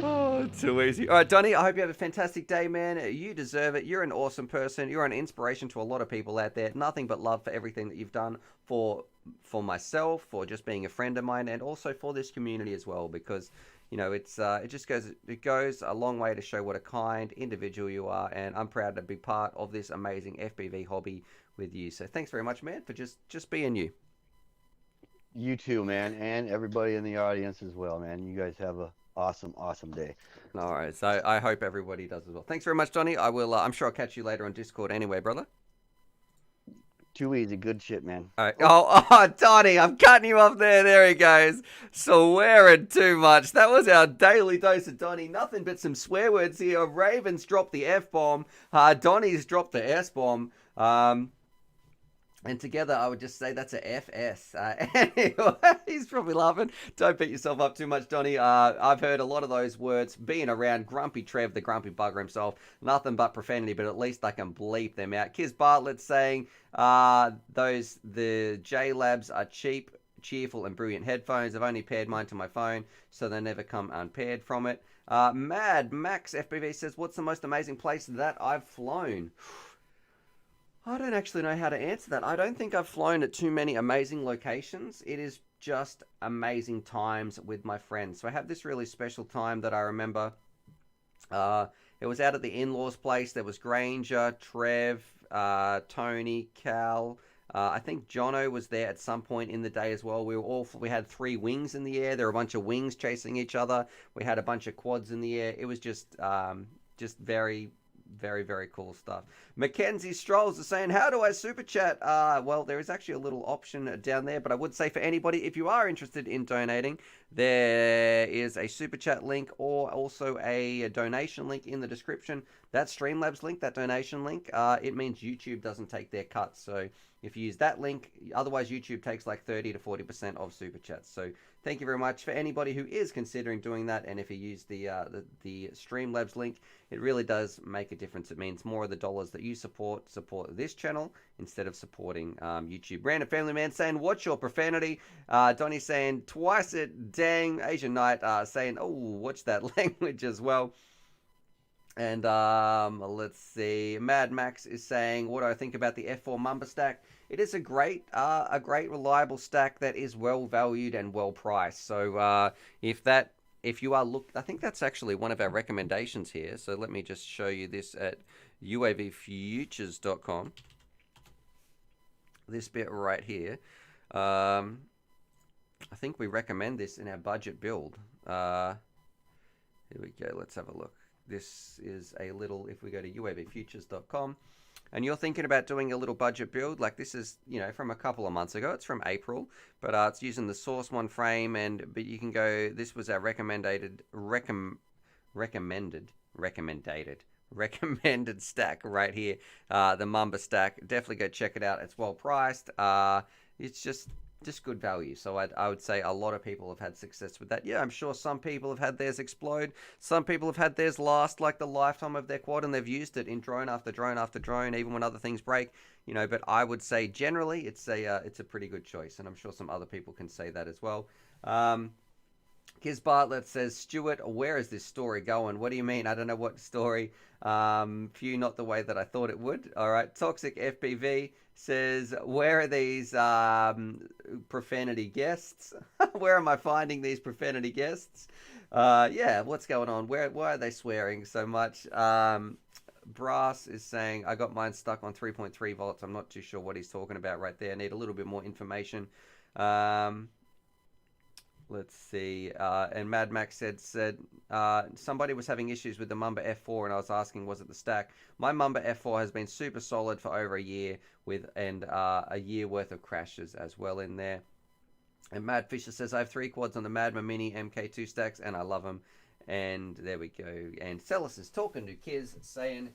Oh, too easy. All right, Donnie, I hope you have a fantastic day, man. You deserve it. You're an awesome person. You're an inspiration to a lot of people out there. Nothing but love for everything that you've done for myself, for just being a friend of mine, and also for this community as well, because you know it goes a long way to show what a kind individual you are, and I'm proud to be part of this amazing FPV hobby with you. So thanks very much, man, for just being you. You too, man, and everybody in the audience as well, man. You guys have a awesome day. All right, so I hope everybody does as well. Thanks very much, Donnie. I will. I'm sure I'll catch you later on Discord anyway, brother. Too easy. Good shit, man. All right. Oh, Donnie, I'm cutting you off there. There he goes. Swearing too much. That was our daily dose of Donnie. Nothing but some swear words here. Raven's dropped the F-bomb. Donnie's dropped the S-bomb. And together, I would just say that's a FS. Anyway, he's probably laughing. Don't beat yourself up too much, Donnie. I've heard a lot of those words being around Grumpy Trev, the grumpy bugger himself. Nothing but profanity, but at least I can bleep them out. Kiz Bartlett's saying the J Labs are cheap, cheerful, and brilliant headphones. I've only paired mine to my phone, so they never come unpaired from it. Mad Max FPV says, what's the most amazing place that I've flown? I don't actually know how to answer that. I don't think I've flown at too many amazing locations. It is just amazing times with my friends. So I have this really special time that I remember. It was out at the in-laws place. There was Granger, Trev, Tony, Cal. I think Jono was there at some point in the day as well. We had 3 wings in the air. There were a bunch of wings chasing each other. We had a bunch of quads in the air. It was just very very, very cool stuff. Mackenzie Strolls is saying, how do I super chat? Well, there is actually a little option down there, but I would say for anybody, if you are interested in donating, there is a super chat link or also a donation link in the description. That Streamlabs link, that donation link, it means YouTube doesn't take their cut. So if you use that link, otherwise YouTube takes like 30 to 40% of super chats. So thank you very much for anybody who is considering doing that. And if you use the Streamlabs link, it really does make a difference. It means more of the dollars that you support this channel instead of supporting YouTube. Random Family Man saying, what's your profanity? Donnie saying, twice it, dang. Asian Knight saying, oh, watch that language as well. And let's see, Mad Max is saying, what do I think about the F4 Mumba stack? It is a great reliable stack that is well valued and well priced. So if you are I think that's actually one of our recommendations here. So let me just show you this at UAVFutures.com. This bit right here. I think we recommend this in our budget build. Here we go. Let's have a look. This is a little, if we go to UAVFutures.com, and you're thinking about doing a little budget build, like this is, you know, from a couple of months ago. It's from April, but it's using the source one frame, but you can go, this was our recommended stack right here, the Mumba stack. Definitely go check it out. It's well priced. It's just good value. So I would say a lot of people have had success with that. Yeah, I'm sure some people have had theirs explode. Some people have had theirs last like the lifetime of their quad, and they've used it in drone after drone after drone, even when other things break. You know, but I would say generally it's a pretty good choice, and I'm sure some other people can say that as well. Kiz Bartlett says, Stuart, where is this story going? What do you mean? I don't know what story. Few not the way that I thought it would. All right. Toxic FPV says, where are these profanity guests? Where am I finding these profanity guests? Yeah, what's going on? Why are they swearing so much? Brass is saying, I got mine stuck on 3.3 volts. I'm not too sure what he's talking about right there. I need a little bit more information. Let's see. And Mad Max said somebody was having issues with the Mumba F4, and I was asking, was it the stack? My Mumba F4 has been super solid for over a year, and a year worth of crashes as well in there. And Mad Fisher says, I have 3 quads on the Madma Mini MK2 stacks, and I love them. And there we go. And Celis is talking to Kiz, saying,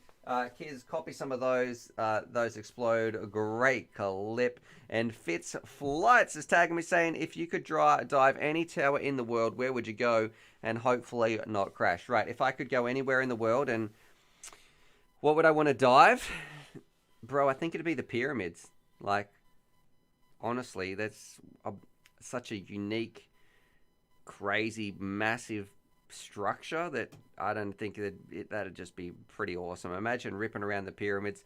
Kiz, copy some of those. Those explode. Great clip. And Fitz Flights is tagging me, saying, if you could dive any tower in the world, where would you go? And hopefully not crash. Right, if I could go anywhere in the world, and what would I want to dive? Bro, I think it'd be the pyramids. Like, honestly, that's such a unique, crazy, massive structure that I don't think that'd just be pretty awesome. Imagine ripping around the pyramids.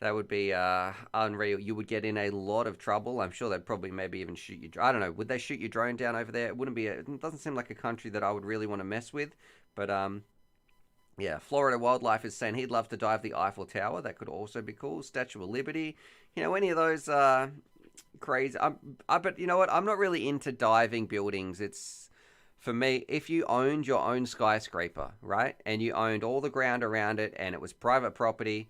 That would be unreal. You would get in a lot of trouble. I'm sure they'd probably maybe even shoot you. I don't know. Would they shoot your drone down over there? It wouldn't be. It doesn't seem like a country that I would really want to mess with. But yeah. Florida Wildlife is saying he'd love to dive the Eiffel Tower. That could also be cool. Statue of Liberty. You know, any of those crazy. But you know what? I'm not really into diving buildings. It's, for me, if you owned your own skyscraper, right, and you owned all the ground around it, and it was private property,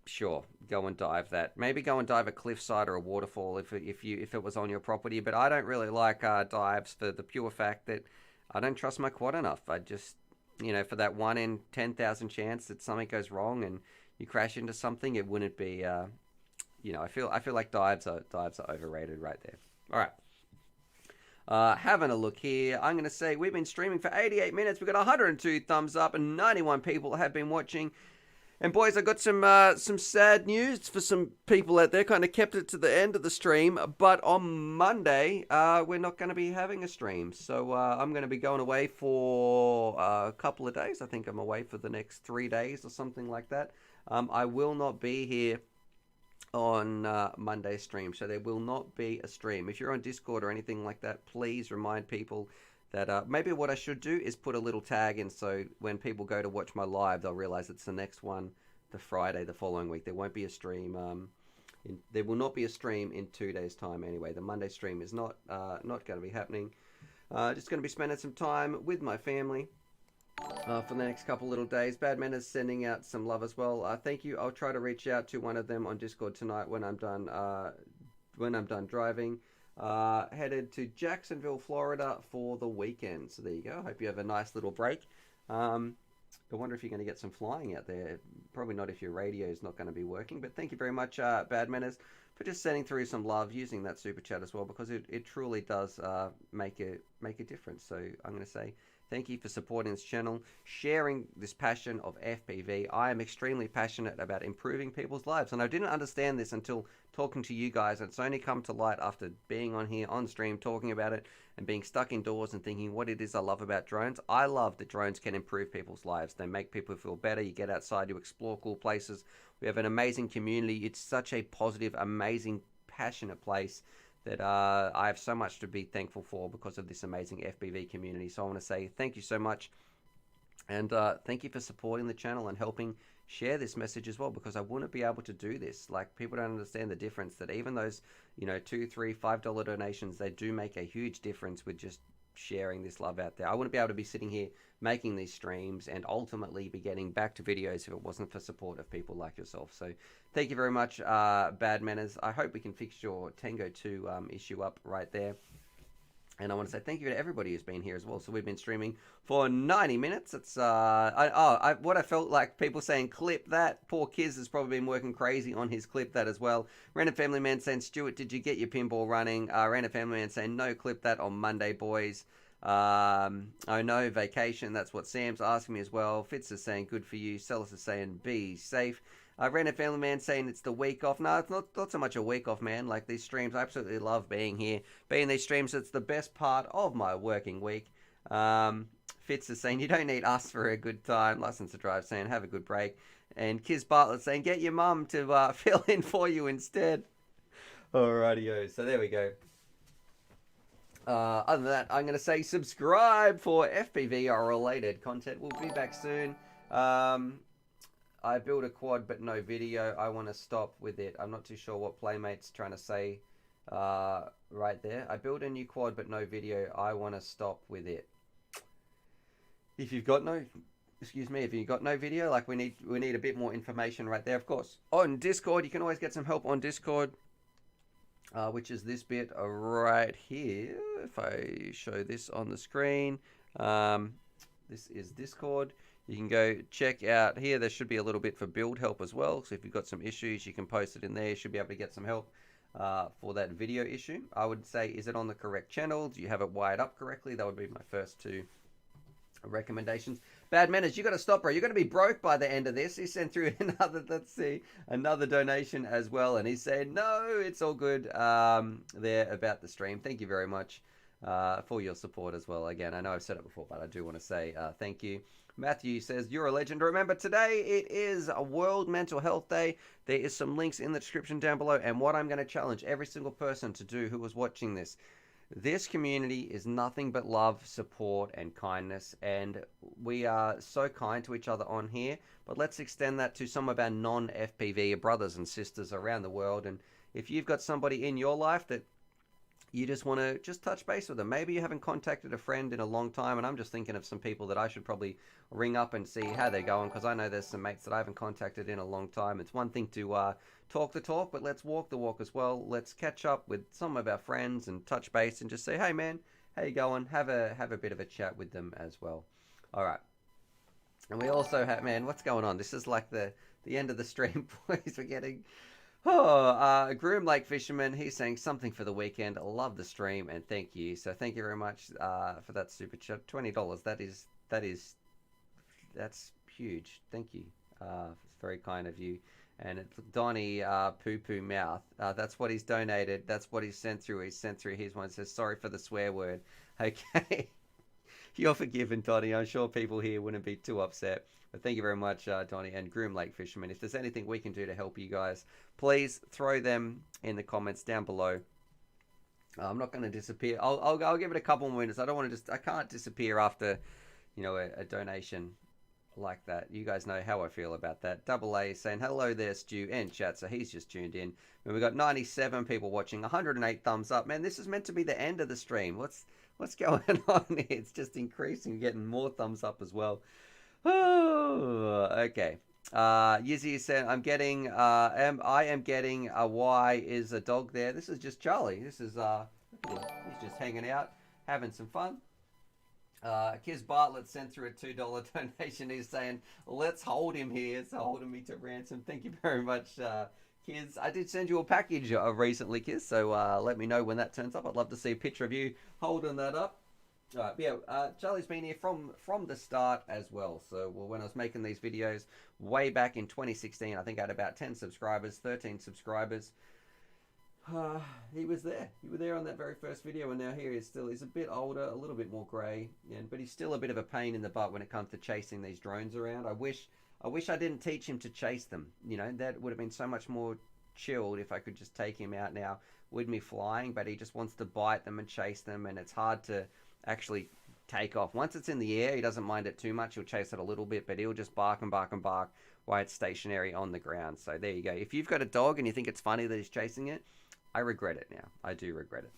sure, go and dive that. Maybe go and dive a cliffside or a waterfall if it was on your property. But I don't really like dives for the pure fact that I don't trust my quad enough. I just, you know, for that 1 in 10,000 chance that something goes wrong and you crash into something, it wouldn't be. You know, I feel like dives are overrated right there. All right. Having a look here, I'm going to say we've been streaming for 88 minutes. We've got 102 thumbs up and 91 people have been watching. And boys, I got some sad news for some people out there. Kind of kept it to the end of the stream, but on Monday we're not going to be having a stream. So I'm going to be going away for a couple of days. I think I'm away for the next 3 days or something like that. I will not be here on Monday's stream, so there will not be a stream. If you're on Discord or anything like that, please remind people that maybe what I should do is put a little tag in, so when people go to watch my live, they'll realize it's the next one, the Friday the following week. There won't be a stream. There will not be a stream in 2 days' time anyway. The Monday stream is not going to be happening. Just going to be spending some time with my family. for the next couple little days. Badman is sending out some love as well. Thank you. I'll try to reach out to one of them on Discord tonight when I'm done. When I'm done driving. Headed to Jacksonville, Florida for the weekend. So there you go. Hope you have a nice little break. I wonder if you're going to get some flying out there. Probably not if your radio is not going to be working. But thank you very much, Bad Manners, for just sending through some love using that super chat as well, because it truly does make a difference. So I'm going to say thank you for supporting this channel, sharing this passion of FPV. I am extremely passionate about improving people's lives, and I didn't understand this until talking to you guys. It's only come to light after being on here on stream talking about it and being stuck indoors and thinking what it is I love about drones. I love that drones can improve people's lives. They make people feel better. You get outside, you explore cool places. We have an amazing community. It's such a positive, amazing, passionate place that I have so much to be thankful for because of this amazing FPV community. So I want to say thank you so much, and thank you for supporting the channel and helping share this message as well, because I wouldn't be able to do this. Like, people don't understand the difference that even those, you know, $2, $3, $5 donations, they do make a huge difference with just sharing this love out there. I wouldn't be able to be sitting here making these streams and ultimately be getting back to videos if it wasn't for support of people like yourself. So thank you very much, Bad Manners. I hope we can fix your Tango 2 issue up right there. And I want to say thank you to everybody who's been here as well. So we've been streaming for 90 minutes. It's what I felt like people saying clip that. Poor Kiz has probably been working crazy on his clip that as well. Random Family Man saying, Stuart, did you get your pinball running? Random Family Man saying, no, clip that on Monday, boys. Oh no, vacation. That's what Sam's asking me as well. Fitz is saying, good for you. Celis is saying, be safe. Random Family Man saying it's the week off. No, it's not so much a week off, man. Like, these streams, I absolutely love being here. Being these streams, it's the best part of my working week. Fitz is saying, you don't need us for a good time. License to Drive saying, have a good break. And Kiz Bartlett saying, get your mum to fill in for you instead. Alrighty-o. So there we go. Other than that, I'm going to say subscribe for FPV or related content. We'll be back soon. I built a quad but no video. I want to stop with it. I'm not too sure what Playmate's trying to say right there. I built a new quad but no video. I want to stop with it. If you've got no... Excuse me, if you've got no video, like we need a bit more information right there, of course. On Discord, you can always get some help on Discord. Which is this bit right here. If I show this on the screen. This is Discord. You can go check out here. There should be a little bit for build help as well. So if you've got some issues, you can post it in there. You should be able to get some help for that video issue. I would say, is it on the correct channel? Do you have it wired up correctly? That would be my first two recommendations. Bad Manners, you got to stop, bro. You're going to be broke by the end of this. He sent through another, let's see, another donation as well. And he said, no, it's all good there about the stream. Thank you very much for your support as well. Again, I know I've said it before, but I do want to say thank you. Matthew says, you're a legend. Remember, today it is a World Mental Health Day. There is some links in the description down below. And what I'm going to challenge every single person to do who was watching this. This community is nothing but love, support, and kindness. And we are so kind to each other on here. But let's extend that to some of our non-FPV brothers and sisters around the world. And if you've got somebody in your life that you just want to just touch base with them. Maybe you haven't contacted a friend in a long time, and I'm just thinking of some people that I should probably ring up and see how they're going, because I know there's some mates that I haven't contacted in a long time. It's one thing to talk the talk, but let's walk the walk as well. Let's catch up with some of our friends and touch base and just say, hey man, how you going? Have a bit of a chat with them as well. All right. And we also have, man, what's going on? This is like the end of the stream, boys. We're getting... Groom Lake Fisherman, he's saying something for the weekend. I love the stream and thank you. So thank you very much for that super chat. $20. That's huge. Thank you. It's very kind of you. And it's Donnie Poo Poo Mouth. That's what he's donated. That's what he's sent through. He's sent through his one. Says sorry for the swear word. Okay. You're forgiven, Donnie. I'm sure people here wouldn't be too upset. But thank you very much, Donnie and Groom Lake Fisherman. If there's anything we can do to help you guys, please throw them in the comments down below. I'm not going to disappear. I'll give it a couple more minutes. I can't disappear after, you know, a donation like that. You guys know how I feel about that. Double A saying hello there, Stu, and chat. So he's just tuned in. And we've got 97 people watching, 108 thumbs up. Man, this is meant to be the end of the stream. What's going on here? It's just increasing, getting more thumbs up as well. Oh, okay. Yizzy said, I am getting a Y. Is a dog there? This is just Charlie. This is, he's just hanging out, having some fun. Kiz Bartlett sent through a $2 donation. He's saying, let's hold him here. So holding me to ransom. Thank you very much, Kiz. I did send you a package recently, Kiz. So let me know when that turns up. I'd love to see a picture of you holding that up. Alright, yeah, Charlie's been here from the start as well. So when I was making these videos way back in 2016, I think I had about 10 subscribers, 13 subscribers. He was there. You were there on that very first video, and now here he is still. He's a bit older, a little bit more grey, but he's still a bit of a pain in the butt when it comes to chasing these drones around. I wish I didn't teach him to chase them. You know, that would have been so much more chilled if I could just take him out now with me flying, but he just wants to bite them and chase them, and it's hard to actually take off. Once it's in the air, he doesn't mind it too much. He'll chase it a little bit, but he'll just bark and bark and bark while it's stationary on the ground. So there you go. If you've got a dog and you think it's funny that he's chasing it, I regret it now. I do regret it.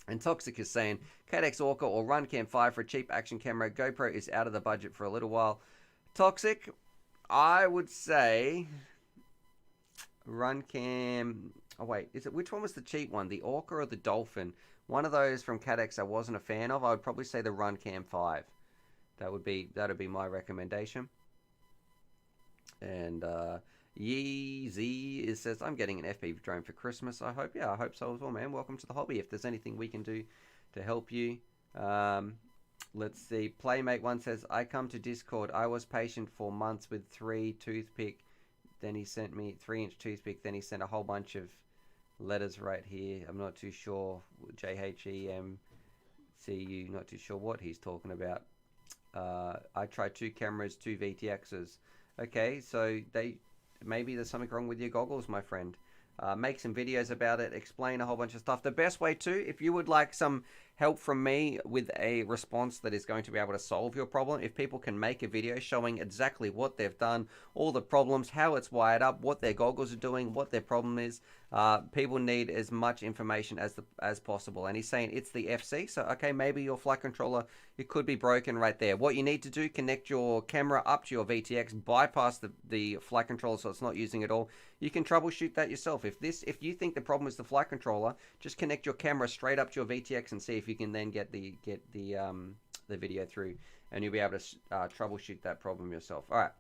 And Toxic is saying, KDX Orca or RunCam 5 for a cheap action camera. GoPro is out of the budget for a little while. Toxic, I would say RunCam. Oh wait, which one was the cheap one? The Orca or the Dolphin? One of those from KDX I wasn't a fan of. I would probably say the RunCam 5. That would be my recommendation. And Yeezy says, I'm getting an FPV drone for Christmas, I hope. Yeah, I hope so as well, man. Welcome to the hobby. If there's anything we can do to help you. Let's see. Playmate 1 says, I come to Discord. I was patient for months with 3 toothpick. Then he sent me 3-inch toothpick. Then he sent a whole bunch of letters right here. I'm not too sure. JHEMCU. Not too sure what he's talking about. I tried 2 cameras, 2 VTXs. Okay, so maybe there's something wrong with your goggles, my friend. Make some videos about it, explain a whole bunch of stuff. The best way too, if you would like some help from me with a response that is going to be able to solve your problem, if people can make a video showing exactly what they've done, all the problems, how it's wired up, what their goggles are doing, what their problem is. People need as much information as possible. And he's saying it's the FC, so okay, maybe your flight controller, it could be broken right there. What you need to do, connect your camera up to your VTX, bypass the flight controller so it's not using it all. You can troubleshoot that yourself. If you think the problem is the flight controller, just connect your camera straight up to your VTX and see if you can then get the video through, and you'll be able to troubleshoot that problem yourself. All right.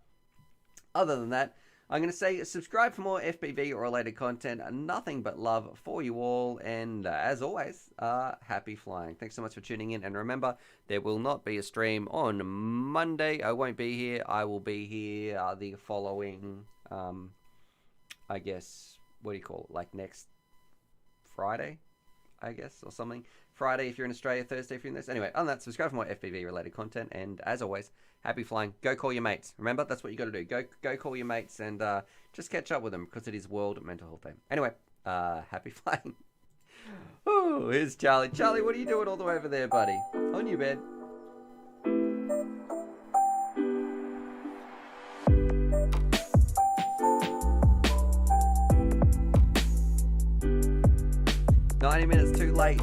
Other than that, I'm going to say subscribe for more FPV related content. Nothing but love for you all. And as always, happy flying. Thanks so much for tuning in. And remember, there will not be a stream on Monday. I won't be here. I will be here the following, I guess, what do you call it? Like next Friday, I guess, or something. Friday if you're in Australia, Thursday if you're in this. Anyway, other than that, subscribe for more FPV related content. And as always, happy flying. Go call your mates. Remember, that's what you got to do. Go call your mates and just catch up with them because it is World Mental Health Day. Anyway, happy flying. Oh, here's Charlie. Charlie, what are you doing all the way over there, buddy? On your bed. Minutes too late.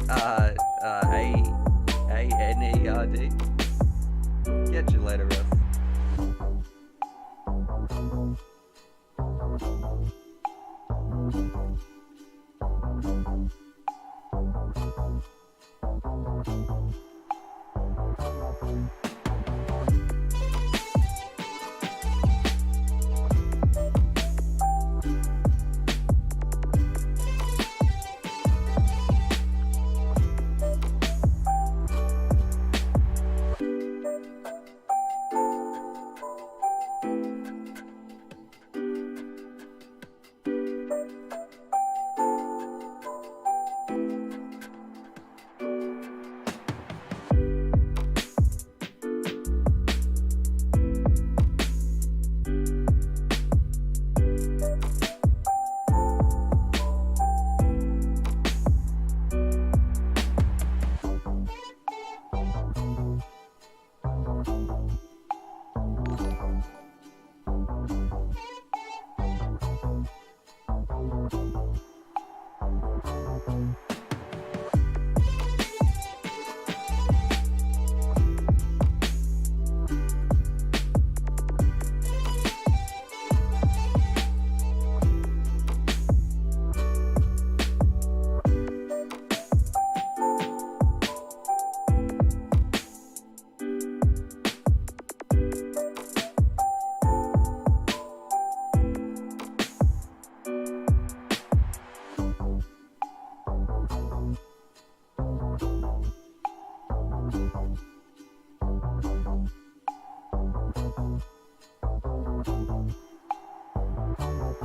A-N-E-R-D. Catch you later, Russ.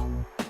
Bye.